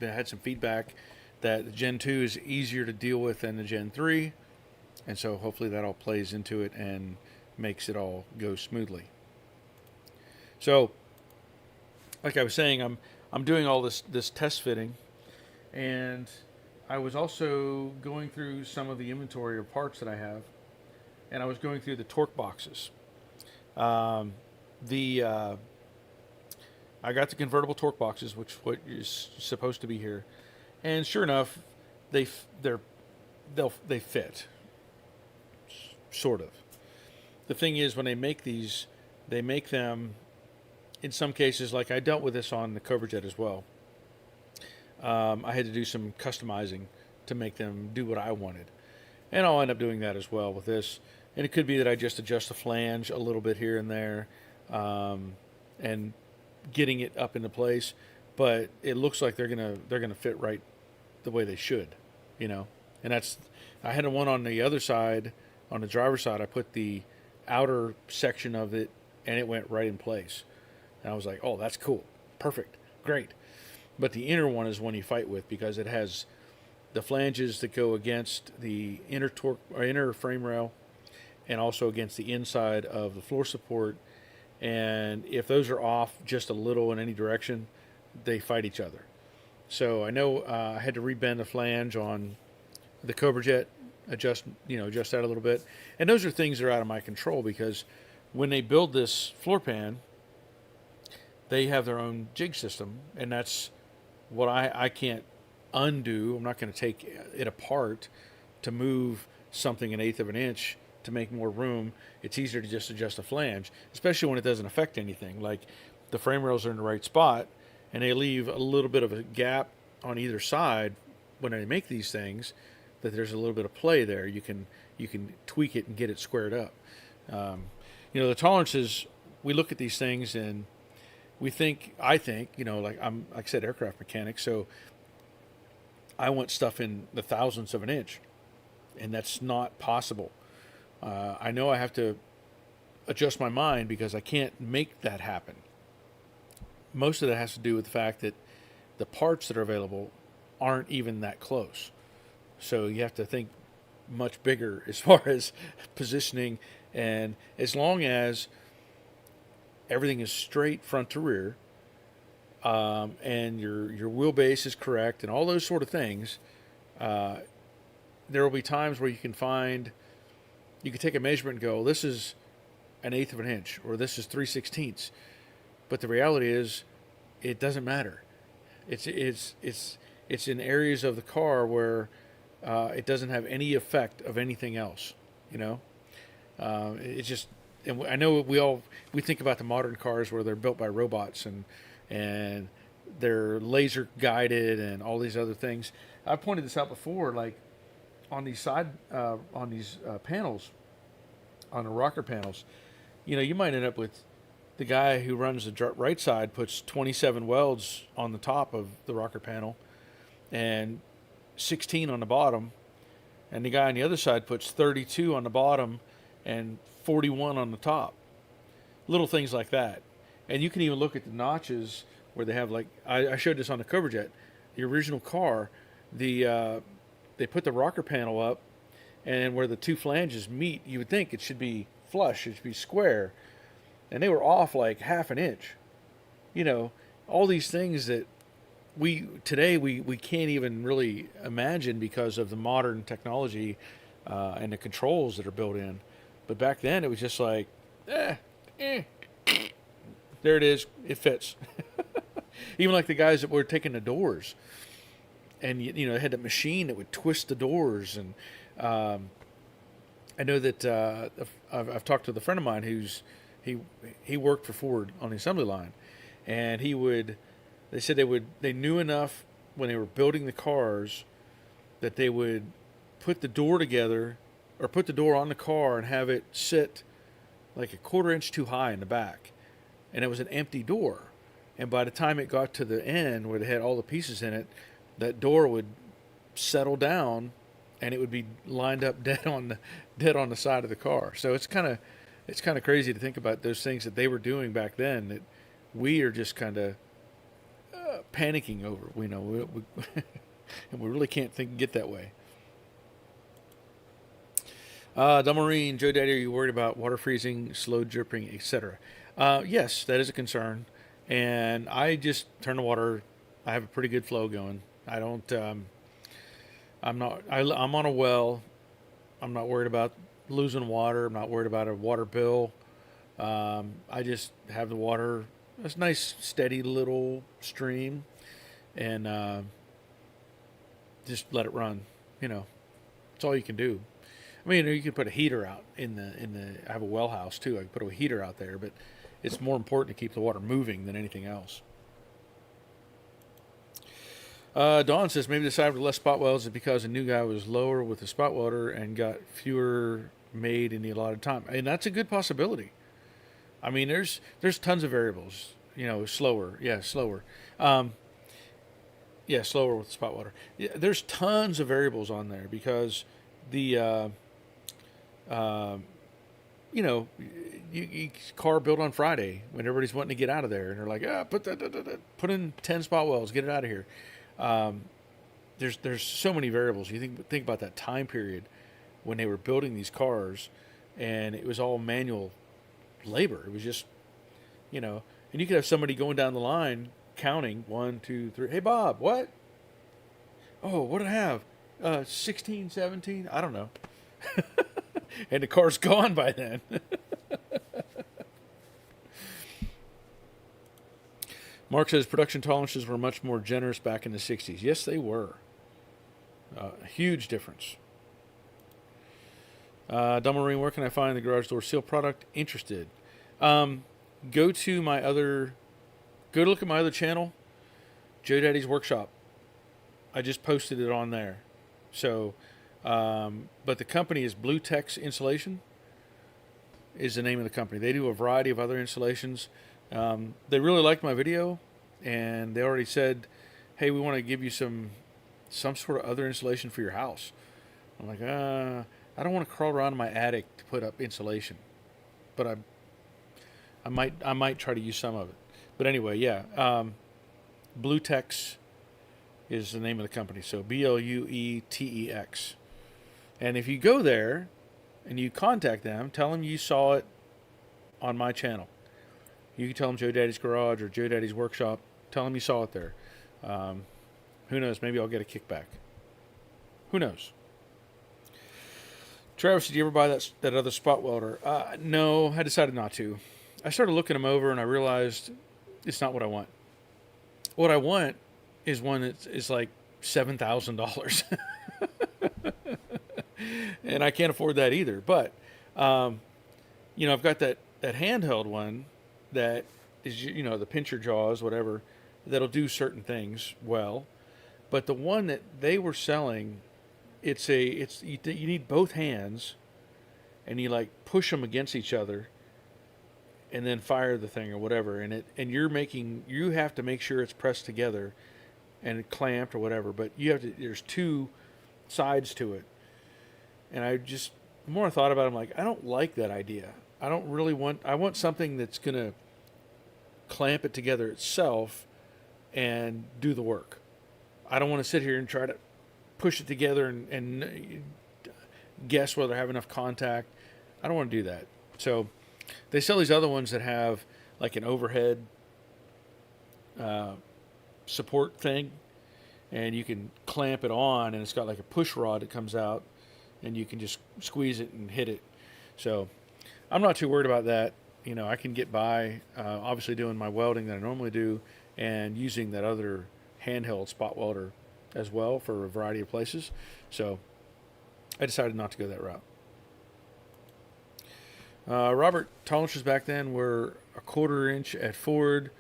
had some feedback that the Gen 2 is easier to deal with than the Gen 3. And so hopefully that all plays into it and makes it all go smoothly. So, like I was saying, I'm doing all this test fitting, and I was also going through some of the inventory of parts that I have, and I was going through the torque boxes. I got the convertible torque boxes, which what is supposed to be here, and sure enough, they fit, sort of. The thing is, when they make these, they make them, in some cases, like I dealt with this on the Cobra Jet as well. I had to do some customizing to make them do what I wanted. And I'll end up doing that as well with this. And it could be that I just adjust the flange a little bit here and there, and getting it up into place. But it looks like they're gonna fit right the way they should, you know. And that's, I had one on the other side, on the driver's side. I put the outer section of it, and it went right in place. And I was like, oh, that's cool, perfect, great. But the inner one is one you fight with, because it has the flanges that go against the inner torque or inner frame rail, and also against the inside of the floor support. And if those are off just a little in any direction, they fight each other. So I know I had to rebend the flange on the Cobra Jet, adjust that a little bit. And those are things that are out of my control, because when they build this floor pan, they have their own jig system, and that's what I can't undo. I'm not going to take it apart to move something 1/8 of an inch to make more room. It's easier to just adjust the flange, especially when it doesn't affect anything. Like the frame rails are in the right spot, and they leave a little bit of a gap on either side when they make these things, that there's a little bit of play there. You can tweak it and get it squared up. The tolerances, we look at these things and I think, like I said, aircraft mechanic, so I want stuff in the thousandths of an inch, and that's not possible. I know I have to adjust my mind, because I can't make that happen. Most of that has to do with the fact that the parts that are available aren't even that close. So you have to think much bigger as far as positioning, and as long as everything is straight front to rear, and your wheelbase is correct and all those sort of things, there will be times where you can take a measurement and go, this is 1/8 of an inch, or this is 3/16. But the reality is, it doesn't matter. It's in areas of the car where it doesn't have any effect of anything else. It's just, and I know we think about the modern cars where they're built by robots and they're laser guided and all these other things. I pointed this out before, like on these panels, on the rocker panels, you might end up with the guy who runs the right side puts 27 welds on the top of the rocker panel and 16 on the bottom, and the guy on the other side puts 32 on the bottom and 41 on the top. Little things like that. And you can even look at the notches where they have, like, I showed this on the cover jet, the original car, they put the rocker panel up, and where the two flanges meet, you would think it should be flush, it should be square, and they were off like half an inch. You know, all these things that today we can't even really imagine because of the modern technology and the controls that are built in. But back then it was just like, there it is, it fits. Even like the guys that were taking the doors, and you know, they had that machine that would twist the doors. And I know that I've talked to a friend of mine he worked for Ford on the assembly line, and they said they knew enough when they were building the cars that they would put the door together, or put the door on the car and have it sit like a 1/4 inch too high in the back, and it was an empty door. And by the time it got to the end where they had all the pieces in it, that door would settle down, and it would be lined up dead on the side of the car. So it's kind of crazy to think about those things that they were doing back then that we are just kind of panicking over. We know, and we really can't get that way. Marine, Joe Daddy, are you worried about water freezing, slow dripping, etc.? Yes, that is a concern. And I just turn the water. I have a pretty good flow going. I don't. I'm on a well. I'm not worried about losing water. I'm not worried about a water bill. I just have the water. It's a nice, steady little stream, and just let it run. You know, that's all you can do. I mean, you can put a heater out in the. I have a well house too. I can put a heater out there, but it's more important to keep the water moving than anything else. Dawn says maybe the side with less spot welds is because a new guy was lower with the spot welder and got fewer made in the allotted time, and that's a good possibility. I mean, there's tons of variables. You know, slower, slower. Slower with the spot welder. Yeah, there's tons of variables on there because the car built on Friday when everybody's wanting to get out of there, and they're like, put in 10 spot welds, get it out of here. There's so many variables. You think about that time period when they were building these cars, and it was all manual labor. It was just, and you could have somebody going down the line counting 1, 2, 3. Hey Bob, what? Oh, what did I have? 16, 17? I don't know. And the car's gone by then. Mark says production tolerances were much more generous back in the 60s. Yes, they were. A huge difference. Marine, where can I find the garage door seal product? Interested. Go look at my other channel, Joe Daddy's Workshop. I just posted it on there. So, but the company is Blue Tex Insulation is the name of the company. They do a variety of other installations. They really liked my video, and they already said, hey, we want to give you some sort of other insulation for your house. I'm like, I don't want to crawl around in my attic to put up insulation, but I might try to use some of it. But anyway, yeah, Blue Tex is the name of the company. So BLUETEX. And if you go there and you contact them, tell them you saw it on my channel. You can tell them Joe Daddy's Garage or Joe Daddy's Workshop. Tell them you saw it there. Who knows? Maybe I'll get a kickback. Who knows? Travis, did you ever buy that other spot welder? No, I decided not to. I started looking them over and I realized it's not what I want. What I want is one that is like $7,000. And I can't afford that either. But, I've got that handheld one that is, the pincher jaws, whatever, that'll do certain things well. But the one that they were selling, you need both hands, and you like push them against each other, and then fire the thing or whatever. And you have to make sure it's pressed together and clamped or whatever. But there's two sides to it. And the more I thought about it, I'm like, I don't like that idea. I want something that's going to clamp it together itself and do the work. I don't want to sit here and try to push it together and guess whether I have enough contact. I don't want to do that. So they sell these other ones that have like an overhead support thing, and you can clamp it on, and it's got like a push rod that comes out, and you can just squeeze it and hit it. So I'm not too worried about that. You know, I can get by, obviously doing my welding that I normally do, and using that other handheld spot welder as well for a variety of places. So I decided not to go that route. Robert, tolerances back then were a 1/4 inch at Ford.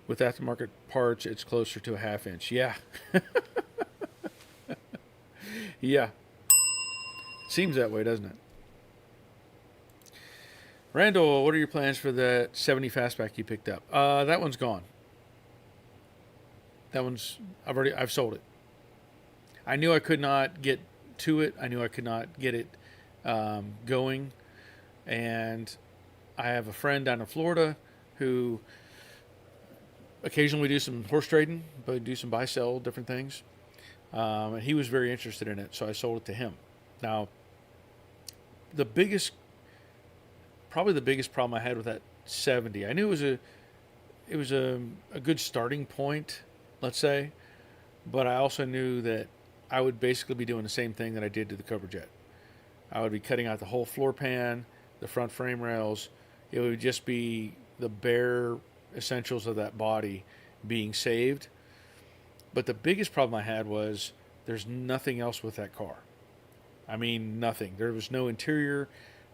With aftermarket parts, it's closer to a 1/2 inch. Yeah. Yeah. Seems that way, doesn't it? Randall, what are your plans for that 70 fastback you picked up? That one's gone. I've sold it. I knew I could not get to it. I knew I could not get it going. And I have a friend down in Florida who occasionally do some horse trading, but do some buy sell, different things. And he was very interested in it, so I sold it to him. Now, probably the biggest problem I had with that 70, I knew it was a good starting point, let's say, but I also knew that I would basically be doing the same thing that I did to the Cobra Jet. I would be cutting out the whole floor pan, the front frame rails. It would just be the bare essentials of that body being saved. But the biggest problem I had was there's nothing else with that car. I mean, nothing. There was no interior,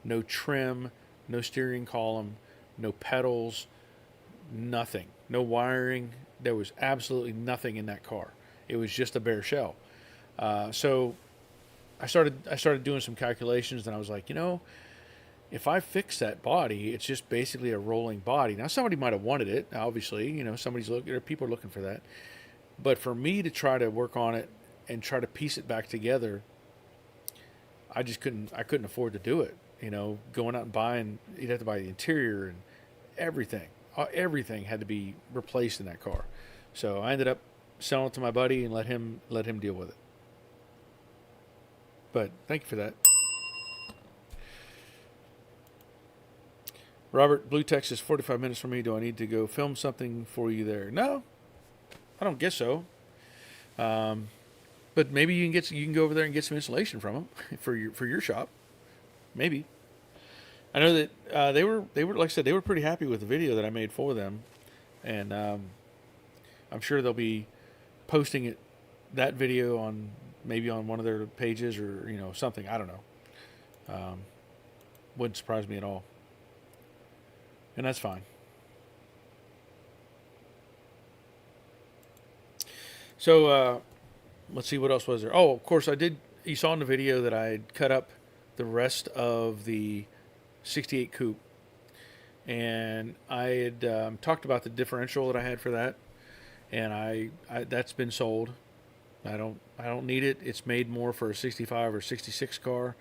no trim, no steering column, no pedals, nothing. No wiring. There was absolutely nothing in that car. It was just a bare shell. So I started doing some calculations, and I was like, if I fix that body, it's just basically a rolling body. Now, somebody might have wanted it, obviously. People are looking for that. But for me to try to work on it and try to piece it back together, I couldn't afford to do it. Going out and buying, you'd have to buy the interior and everything. Everything had to be replaced in that car. So I ended up selling it to my buddy and let him deal with it. But thank you for that. Robert, Blue Text is 45 minutes from me. Do I need to go film something for you there? No, I don't guess so. But maybe you can go over there and get some insulation from them for your shop. Maybe. I know that they were like I said, they were pretty happy with the video that I made for them, and I'm sure they'll be posting that video on one of their pages or something. I don't know. Wouldn't surprise me at all. And that's fine. So let's see, what else was there. Oh, of course, you saw in the video that I had cut up the rest of the 68 coupe, and I had talked about the differential that I had for that, and I that's been sold. I don't need it. It's made more for a 65 or 66 car,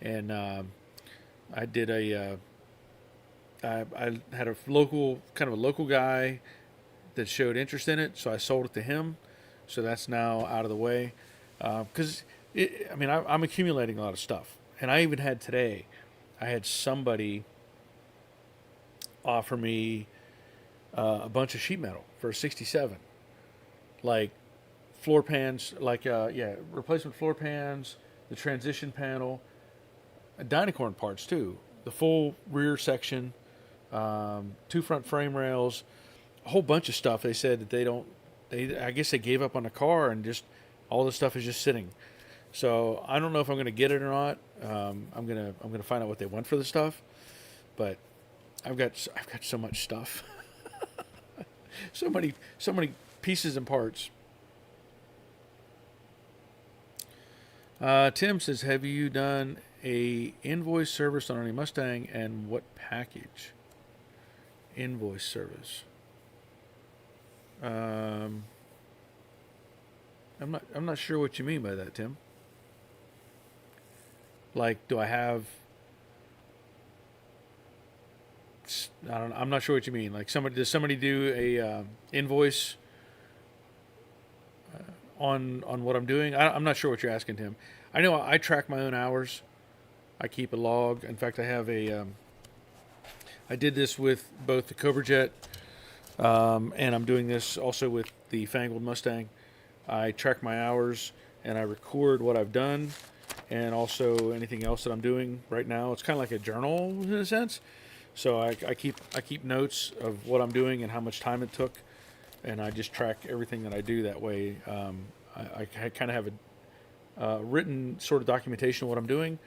and I did I had a local guy that showed interest in it, so I sold it to him. So that's now out of the way, because I'm accumulating a lot of stuff, and I even had today, I had somebody offer me a bunch of sheet metal for a 67, like floor pans, replacement floor pans, the transition panel, dynacorn parts too, the full rear section, 2 front frame rails, a whole bunch of stuff. They said that I guess they gave up on the car, and just all the stuff is just sitting. So I don't know if I'm going to get it or not. I'm gonna find out what they want for the stuff, but I've got so much stuff, so many pieces and parts. Tim says, have you done a invoice service on any Mustang, and what package? Invoice service. I'm not sure what you mean by that, Tim. Like, do I have? I'm not sure what you mean. Like, does somebody do a invoice on what I'm doing? I'm not sure what you're asking, Tim. I know I track my own hours. I keep a log. In fact, I have I did this with both the Cobra Jet, and I'm doing this also with the Fangled Mustang. I track my hours and I record what I've done, and also anything else that I'm doing right now. It's kind of like a journal in a sense. So I keep notes of what I'm doing and how much time it took, and I just track everything that I do that way. I kind of have a written sort of documentation of what I'm doing,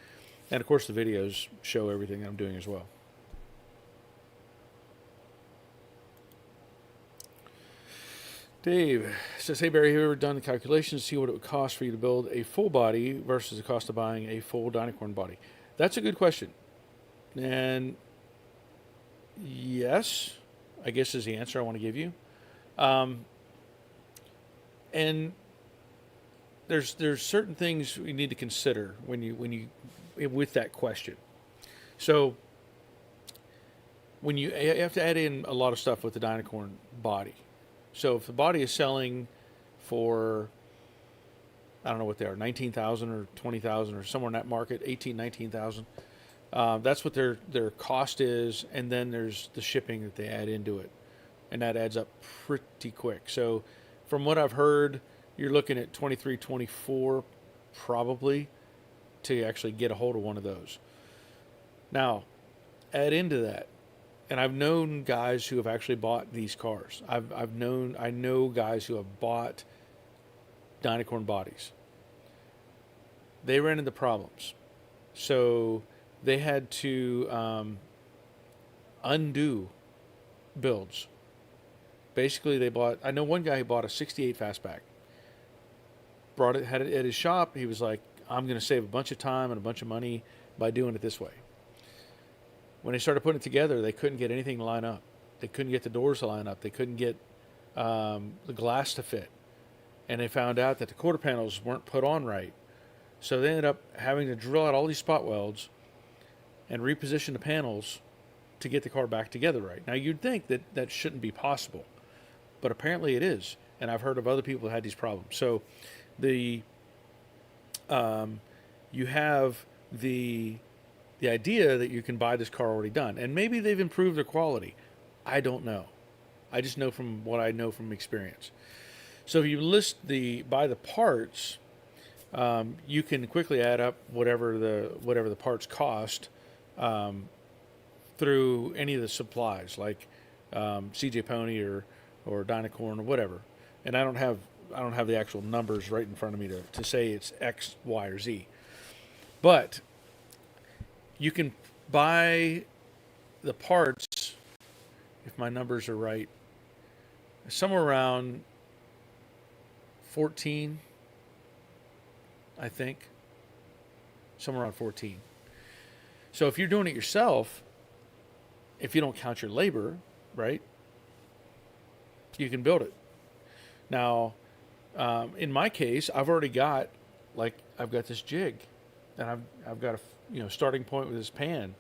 and of course the videos show everything that I'm doing as well. Dave says, hey Barry, have you ever done the calculations to see what it would cost for you to build a full body versus the cost of buying a full dynacorn body? That's a good question. And yes, I guess is the answer I want to give you. And there's certain things you need to consider when you with that question. So you have to add in a lot of stuff with the dynacorn body. So if the body is selling for, I don't know what they are, 19,000 or 20,000 or somewhere in that market, 18, 19,000. That's what their cost is, and then there's the shipping that they add into it, and that adds up pretty quick. So from what I've heard, you're looking at 23, 24 probably to actually get a hold of one of those. Now, add into that, and I've known guys who have actually bought these cars. I know guys who have bought dynacorn bodies. They ran into problems. So they had to undo builds. Basically, I know one guy who bought a 68 fastback. Had it at his shop. He was like, I'm going to save a bunch of time and a bunch of money by doing it this way. When they started putting it together, they couldn't get anything to line up. They couldn't get the doors to line up. They couldn't get the glass to fit. And they found out that the quarter panels weren't put on right. So they ended up having to drill out all these spot welds and reposition the panels to get the car back together right. Now, you'd think that shouldn't be possible, but apparently it is. And I've heard of other people that had these problems. So you have the idea that you can buy this car already done, and maybe they've improved their quality. I don't know. I just know from what I know from experience. So if you buy the parts, you can quickly add up whatever the parts cost through any of the supplies like CJ Pony or Dynacorn or whatever. And I don't have the actual numbers right in front of me to say it's X, Y, or Z. But you can buy the parts, if my numbers are right, somewhere around 14, I think. Somewhere around 14. So if you're doing it yourself, if you don't count your labor, right, you can build it. Now, in my case, I've already got, I've got this jig, and I've got a starting point with this pan.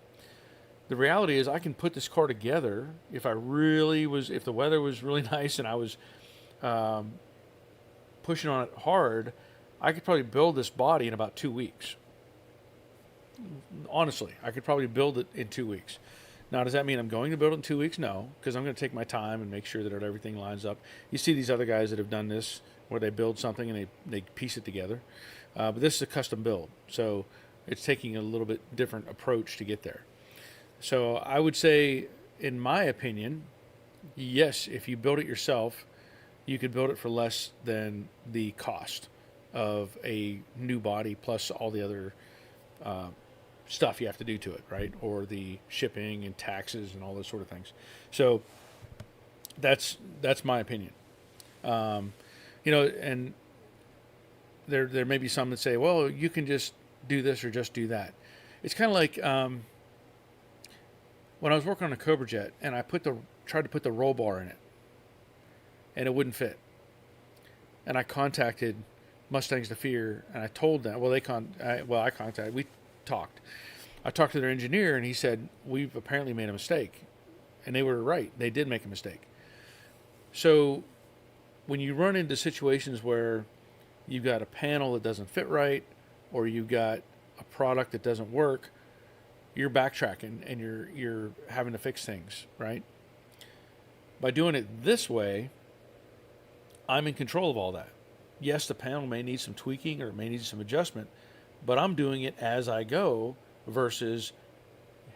The reality is I can put this car together if the weather was really nice and I was pushing on it hard, I could probably build this body in about 2 weeks. Honestly, I could probably build it in 2 weeks. Now, does that mean I'm going to build it in 2 weeks? No, because I'm going to take my time and make sure that everything lines up. You see these other guys that have done this, where they build something and they piece it together. But this is a custom build, so it's taking a little bit different approach to get there. So I would say, in my opinion, yes, if you build it yourself, you could build it for less than the cost of a new body plus all the other stuff you have to do to it, right? Or the shipping and taxes and all those sort of things. So that's my opinion. And there may be some that say, well, you can just do this or just do that. It's kind of like when I was working on a Cobra Jet and I tried to put the roll bar in it, and it wouldn't fit. And I contacted Mustangs to Fear, and I told them. We talked. I talked to their engineer, and he said, we've apparently made a mistake. And they were right. They did make a mistake. So when you run into situations where you've got a panel that doesn't fit right, or you've got a product that doesn't work, you're backtracking and you're having to fix things, right? By doing it this way, I'm in control of all that. Yes, the panel may need some tweaking or it may need some adjustment, but I'm doing it as I go versus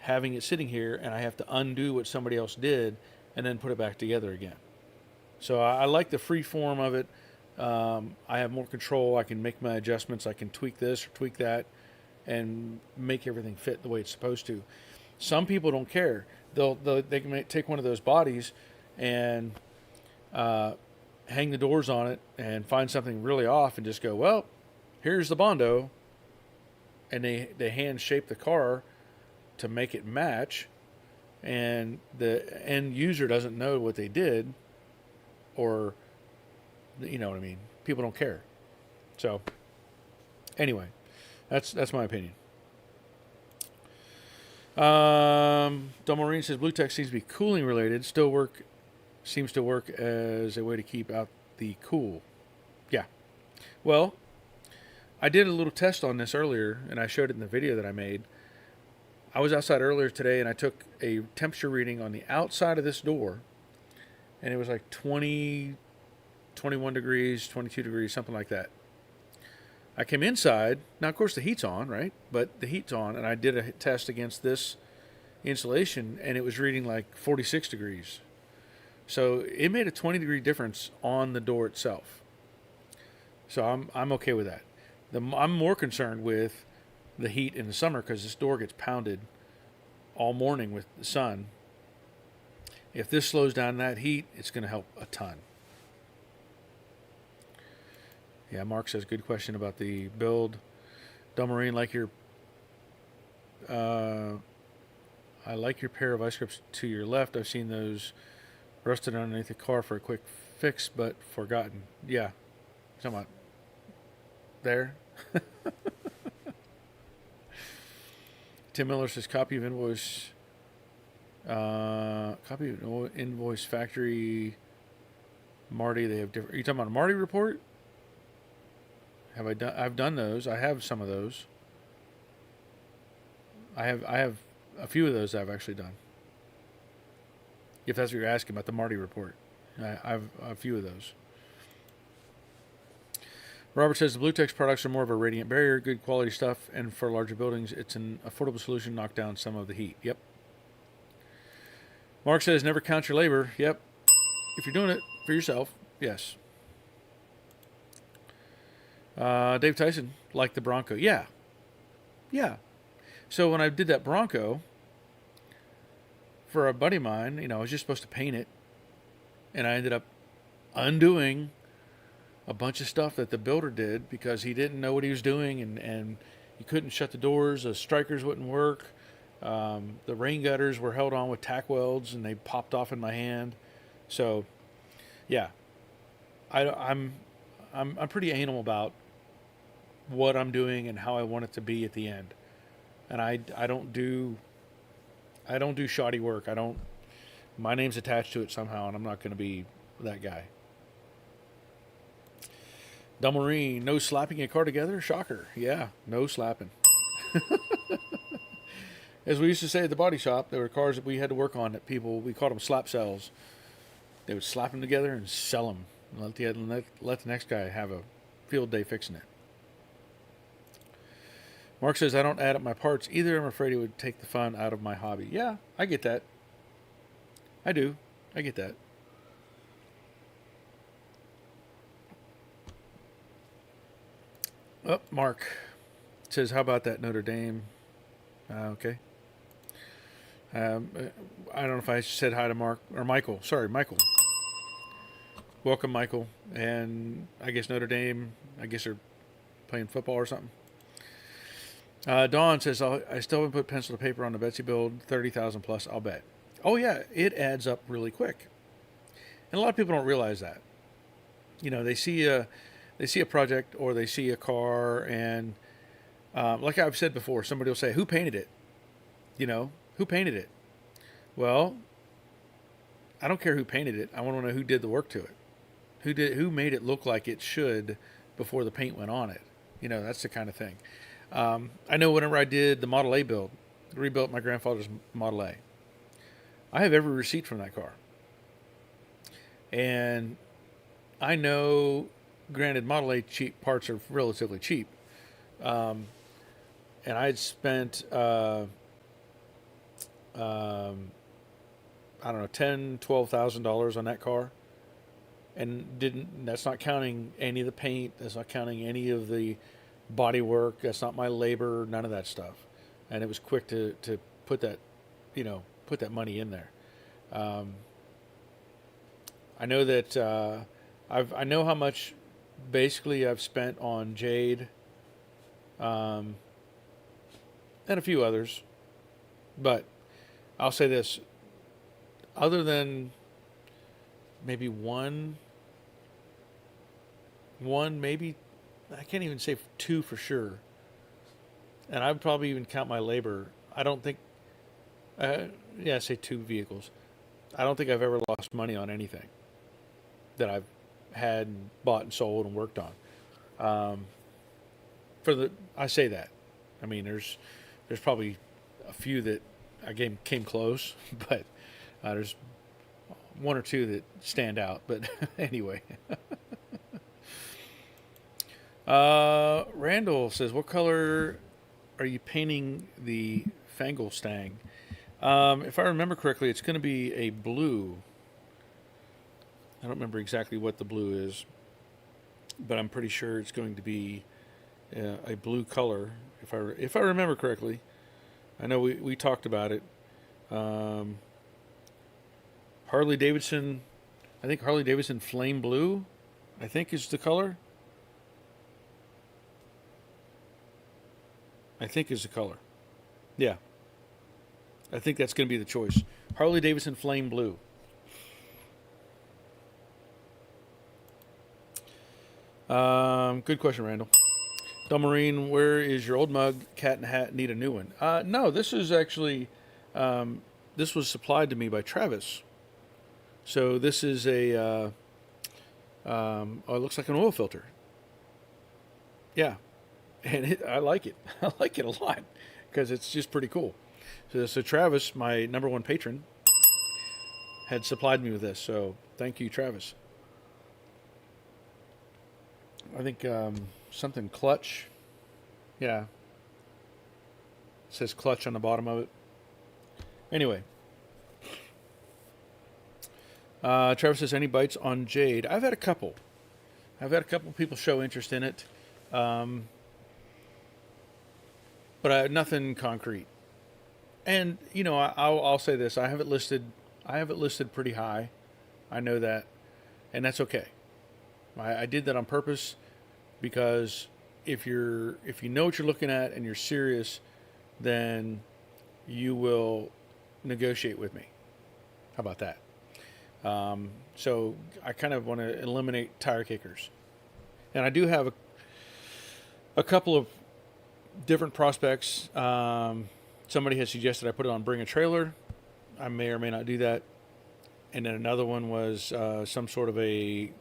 having it sitting here and I have to undo what somebody else did and then put it back together again. So I like the free form of it. I have more control. I can make my adjustments. I can tweak this or tweak that and make everything fit the way it's supposed to. Some people don't care. They can take one of those bodies and hang the doors on it and find something really off and just go, well, here's the Bondo. And they hand shape the car to make it match, and the end user doesn't know what they did, or you know what I mean. People don't care. So anyway, that's my opinion. Del Marine says Blue Tech seems to be cooling related. Seems to work as a way to keep out the cool. Yeah. Well, I did a little test on this earlier, and I showed it in the video that I made. I was outside earlier today, and I took a temperature reading on the outside of this door, and it was like 20, 21 degrees, 22 degrees, something like that. I came inside. Now, of course, the heat's on, right? But the heat's on, and I did a test against this insulation, and it was reading like 46 degrees. So it made a 20-degree difference on the door itself. So I'm okay with that. I'm more concerned with the heat in the summer because this door gets pounded all morning with the sun. If this slows down that heat, it's going to help a ton. Yeah, Mark says, good question about the build. Del Marine, I like your pair of ice grips to your left. I've seen those rusted underneath the car for a quick fix, but forgotten. Yeah. Talking about there. Tim Miller says, copy of invoice factory Marty. They have different. Are you talking about a Marty report? I've done those. I have some of those. I have a few of those I've actually done. If that's what you're asking about, the Marty report. I've a few of those. Robert says the Blue Tex products are more of a radiant barrier, good quality stuff, and for larger buildings, it's an affordable solution to knock down some of the heat. Yep. Mark says never count your labor. Yep. If you're doing it for yourself, yes. Dave Tyson liked the Bronco. Yeah. Yeah. So when I did that Bronco for a buddy of mine, I was just supposed to paint it, and I ended up undoing a bunch of stuff that the builder did because he didn't know what he was doing, and he couldn't shut the doors. The strikers wouldn't work. The rain gutters were held on with tack welds, and they popped off in my hand. So, yeah, I'm pretty anal about what I'm doing and how I want it to be at the end. And I don't do shoddy work. My name's attached to it somehow, and I'm not going to be that guy. Del Marine, no slapping a car together? Shocker. Yeah, no slapping. As we used to say at the body shop, there were cars that we had to work on that we called them slap cells. They would slap them together and sell them. And let the next guy have a field day fixing it. Mark says, I don't add up my parts either. I'm afraid it would take the fun out of my hobby. Yeah, I get that. I do. I get that. Oh, Mark says, how about that Notre Dame? Okay. I don't know if I said hi to Mark or Michael. Sorry, Michael. Welcome, Michael. And I guess Notre Dame, they're playing football or something. Dawn says, I still haven't put pencil to paper on the Betsy build, 30,000 plus, I'll bet. Oh, yeah, it adds up really quick. And a lot of people don't realize that. They see a project or they see a car and Like I've said before, somebody will say, "Who painted it?" Who painted it? Well, I don't care who painted it. I want to know who did the work to it. Who made it look like it should before the paint went on it. That's the kind of thing. I know whenever I did the Model A build, rebuilt my grandfather's Model A, I have every receipt from that car. And I know, granted, Model A cheap parts are relatively cheap. And I'd spent, I don't know, $10,000, $12,000 on that car. And that's not counting any of the paint. That's not counting any of the body work. That's not my labor, none of that stuff. And it was quick to put that, put that money in there. I know that I know how much basically I've spent on Jade, and a few others, but I'll say this: other than maybe one, maybe I can't even say two for sure, and I'd probably even count my labor. I don't think, I say 2 vehicles. I don't think I've ever lost money on anything that I've had and bought and sold and worked on. I say that. I mean, there's probably a few that I came close, but there's 1 or 2 that stand out. But anyway, Randall says, "What color are you painting the Fangolstang?" If I remember correctly, it's going to be a blue. I don't remember exactly what the blue is, but I'm pretty sure it's going to be a blue color. If I remember correctly, I know we talked about it. Harley Davidson, I think Harley Davidson Flame Blue, I think is the color. Yeah. I think that's going to be the choice. Harley Davidson Flame Blue. Good question, Randall. Del Marine, where is your old mug? Cat in a Hat, need a new one. No, this is actually, this was supplied to me by Travis. So this is it looks like an oil filter. Yeah. And I like it. I like it a lot because it's just pretty cool. So Travis, my #1 patron, had supplied me with this. So thank you, Travis. I think something clutch. Yeah. It says clutch on the bottom of it. Anyway. Travis says, any bites on Jade? I've had a couple. People show interest in it. But nothing concrete. And, I'll say this. I have it listed pretty high. I know that. And that's okay. I did that on purpose because if you know what you're looking at and you're serious, then you will negotiate with me. How about that? So I kind of want to eliminate tire kickers. And I do have a couple of different prospects. Somebody has suggested I put it on Bring a Trailer. I may or may not do that. And then another one was some sort of a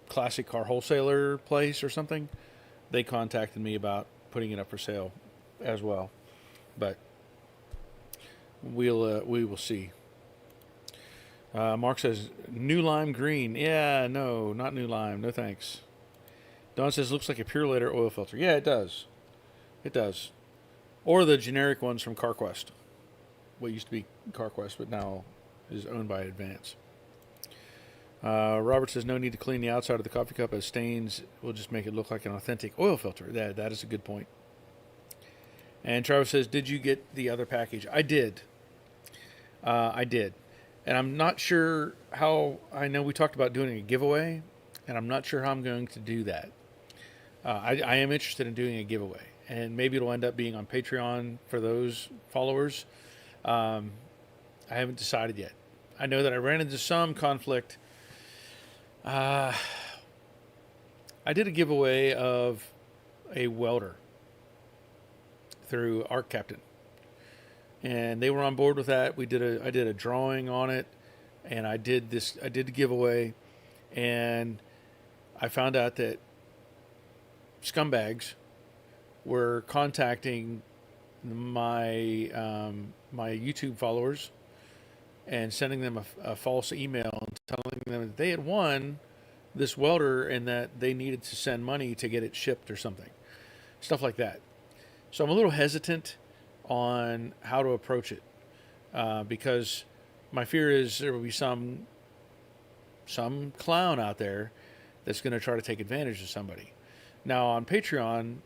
classic car wholesaler place or something. They contacted me about putting it up for sale as well. But we will see. Mark says, new lime green. Yeah, no, not new lime. No thanks. Don says, looks like a Pure Later oil filter. Yeah, it does. It does. Or the generic ones from CarQuest. What used to be CarQuest, but now is owned by Advance. Robert says, no need to clean the outside of the coffee cup, as stains will just make it look like an authentic oil filter. That is a good point. And Travis says, did you get the other package? I did. I did. And I'm not sure how. I know we talked about doing a giveaway, and I'm not sure how I'm going to do that. I am interested in doing a giveaway, and maybe it'll end up being on Patreon for those followers. I haven't decided yet. I know that I ran into some conflict. I did a giveaway of a welder, through Arc Captain, and they were on board with that. I did a drawing on it, and I did the giveaway, and I found out that scumbags were contacting my my YouTube followers and sending them a false email and telling them that they had won this welder and that they needed to send money to get it shipped or something, stuff like that. So I'm a little hesitant on how to approach it because my fear is there will be some clown out there that's going to try to take advantage of somebody. Now on Patreon,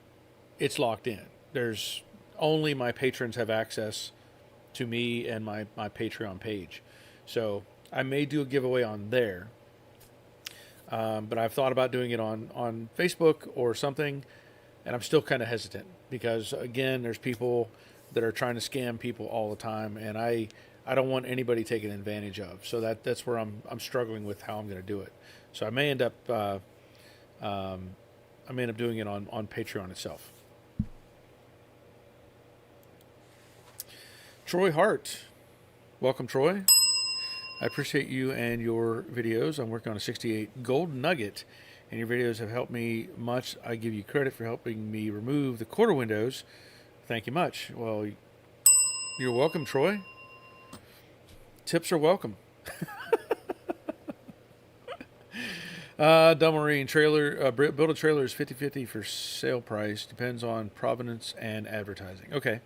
it's locked in. There's only my patrons have access to me and my Patreon page. So I may do a giveaway on there. But I've thought about doing it on Facebook or something, and I'm still kind of hesitant because, again, there's people that are trying to scam people all the time, and I don't want anybody taken advantage of. So that's where I'm struggling with how I'm going to do it. So I may end up doing it on Patreon itself. Troy Hart. Welcome, Troy. I appreciate you and your videos. I'm working on a 68 Gold Nugget, and your videos have helped me much. I give you credit for helping me remove the quarter windows. Thank you much. Well, you're welcome, Troy. Tips are welcome. Dumb Marine trailer, build a trailer is 50-50 for sale price. Depends on provenance and advertising. Okay.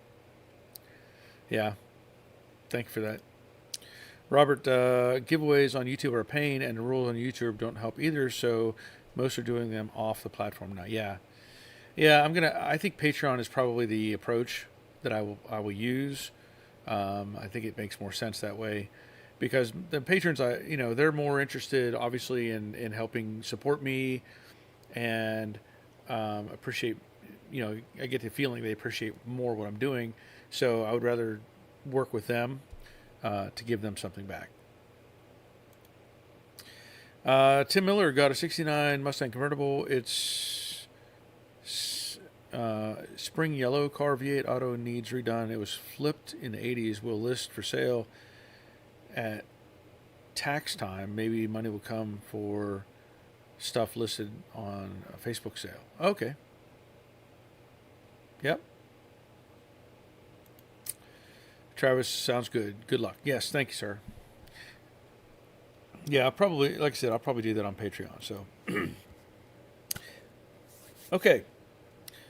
Yeah. Thank you for that. Robert, giveaways on YouTube are a pain, and the rules on YouTube don't help either, so most are doing them off the platform now. Yeah. I think Patreon is probably the approach that I will use. I think it makes more sense that way because the patrons, they're more interested, obviously, in helping support me and appreciate, I get the feeling they appreciate more what I'm doing. So I would rather work with them to give them something back. Tim Miller got a 69 Mustang Convertible. It's spring yellow car, V8 auto, needs redone. It was flipped in the 80s. Will list for sale at tax time. Maybe money will come for stuff listed on a Facebook sale. Okay. Yep. Travis, sounds good. Good luck. Yes, thank you, sir. Yeah, I'll probably do that on Patreon. So, okay.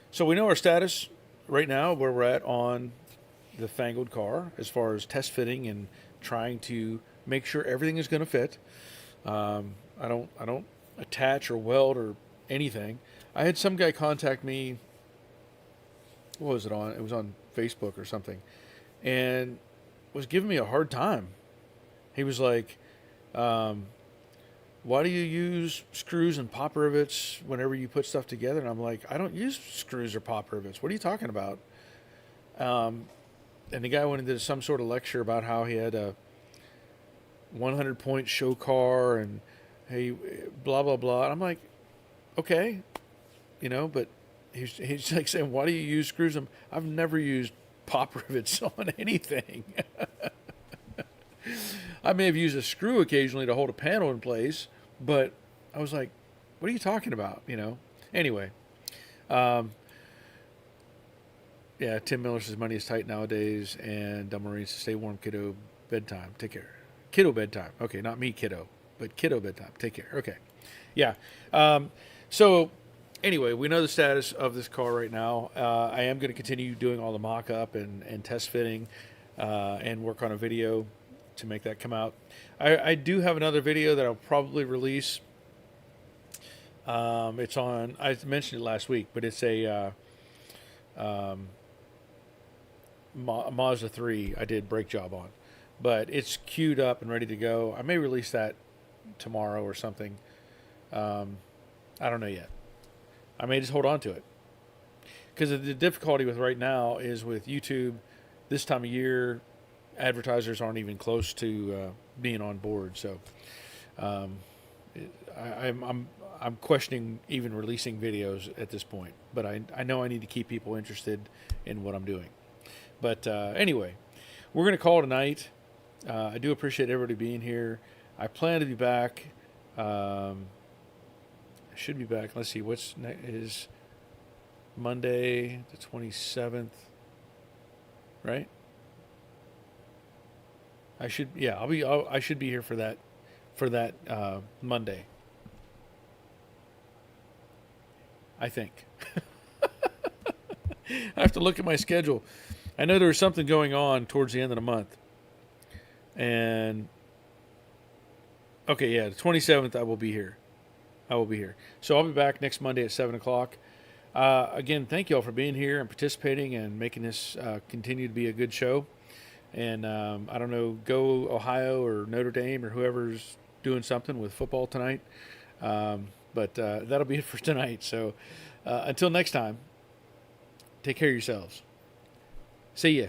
So we know our status right now, where we're at on the Fangled car, as far as test fitting and trying to make sure everything is going to fit. I don't attach or weld or anything. I had some guy contact me. What was it on? It was on Facebook or something. And was giving me a hard time. He was like, why do you use screws and pop rivets whenever you put stuff together? And I'm like, I don't use screws or pop rivets. What are you talking about? And the guy went into some sort of lecture about how he had a 100-point show car and hey, blah, blah, blah. And I'm like, okay, but he's like saying, why do you use screws? I've never used pop rivets on anything. I may have used a screw occasionally to hold a panel in place, but I was like, what are you talking about? Anyway. Yeah, Tim Miller says money is tight nowadays, and Dumb Marine says stay warm, kiddo, bedtime, take care. Kiddo bedtime. Okay, not me, kiddo, but kiddo bedtime, take care. Okay. Yeah. So anyway, we know the status of this car right now. I am going to continue doing all the mock-up and test fitting and work on a video to make that come out. I do have another video that I'll probably release. It's on, I mentioned it last week, but it's a Mazda 3 I did brake job on. But it's queued up and ready to go. I may release that tomorrow or something. I don't know yet. I may just hold on to it. Because the difficulty with right now is with YouTube, this time of year, advertisers aren't even close to being on board. So, I'm questioning even releasing videos at this point. But I know I need to keep people interested in what I'm doing. But anyway, we're going to call it a night. I do appreciate everybody being here. I plan to be back. I should be back. Let's see, is Monday the 27th, right? I should be here for that Monday. I think. I have to look at my schedule. I know there was something going on towards the end of the month. And okay, yeah, the 27th I will be here. So I'll be back next Monday at 7 o'clock. Again, thank you all for being here and participating and making this continue to be a good show. And I don't know, go Ohio or Notre Dame or whoever's doing something with football tonight. But that'll be it for tonight. So until next time, take care of yourselves. See ya.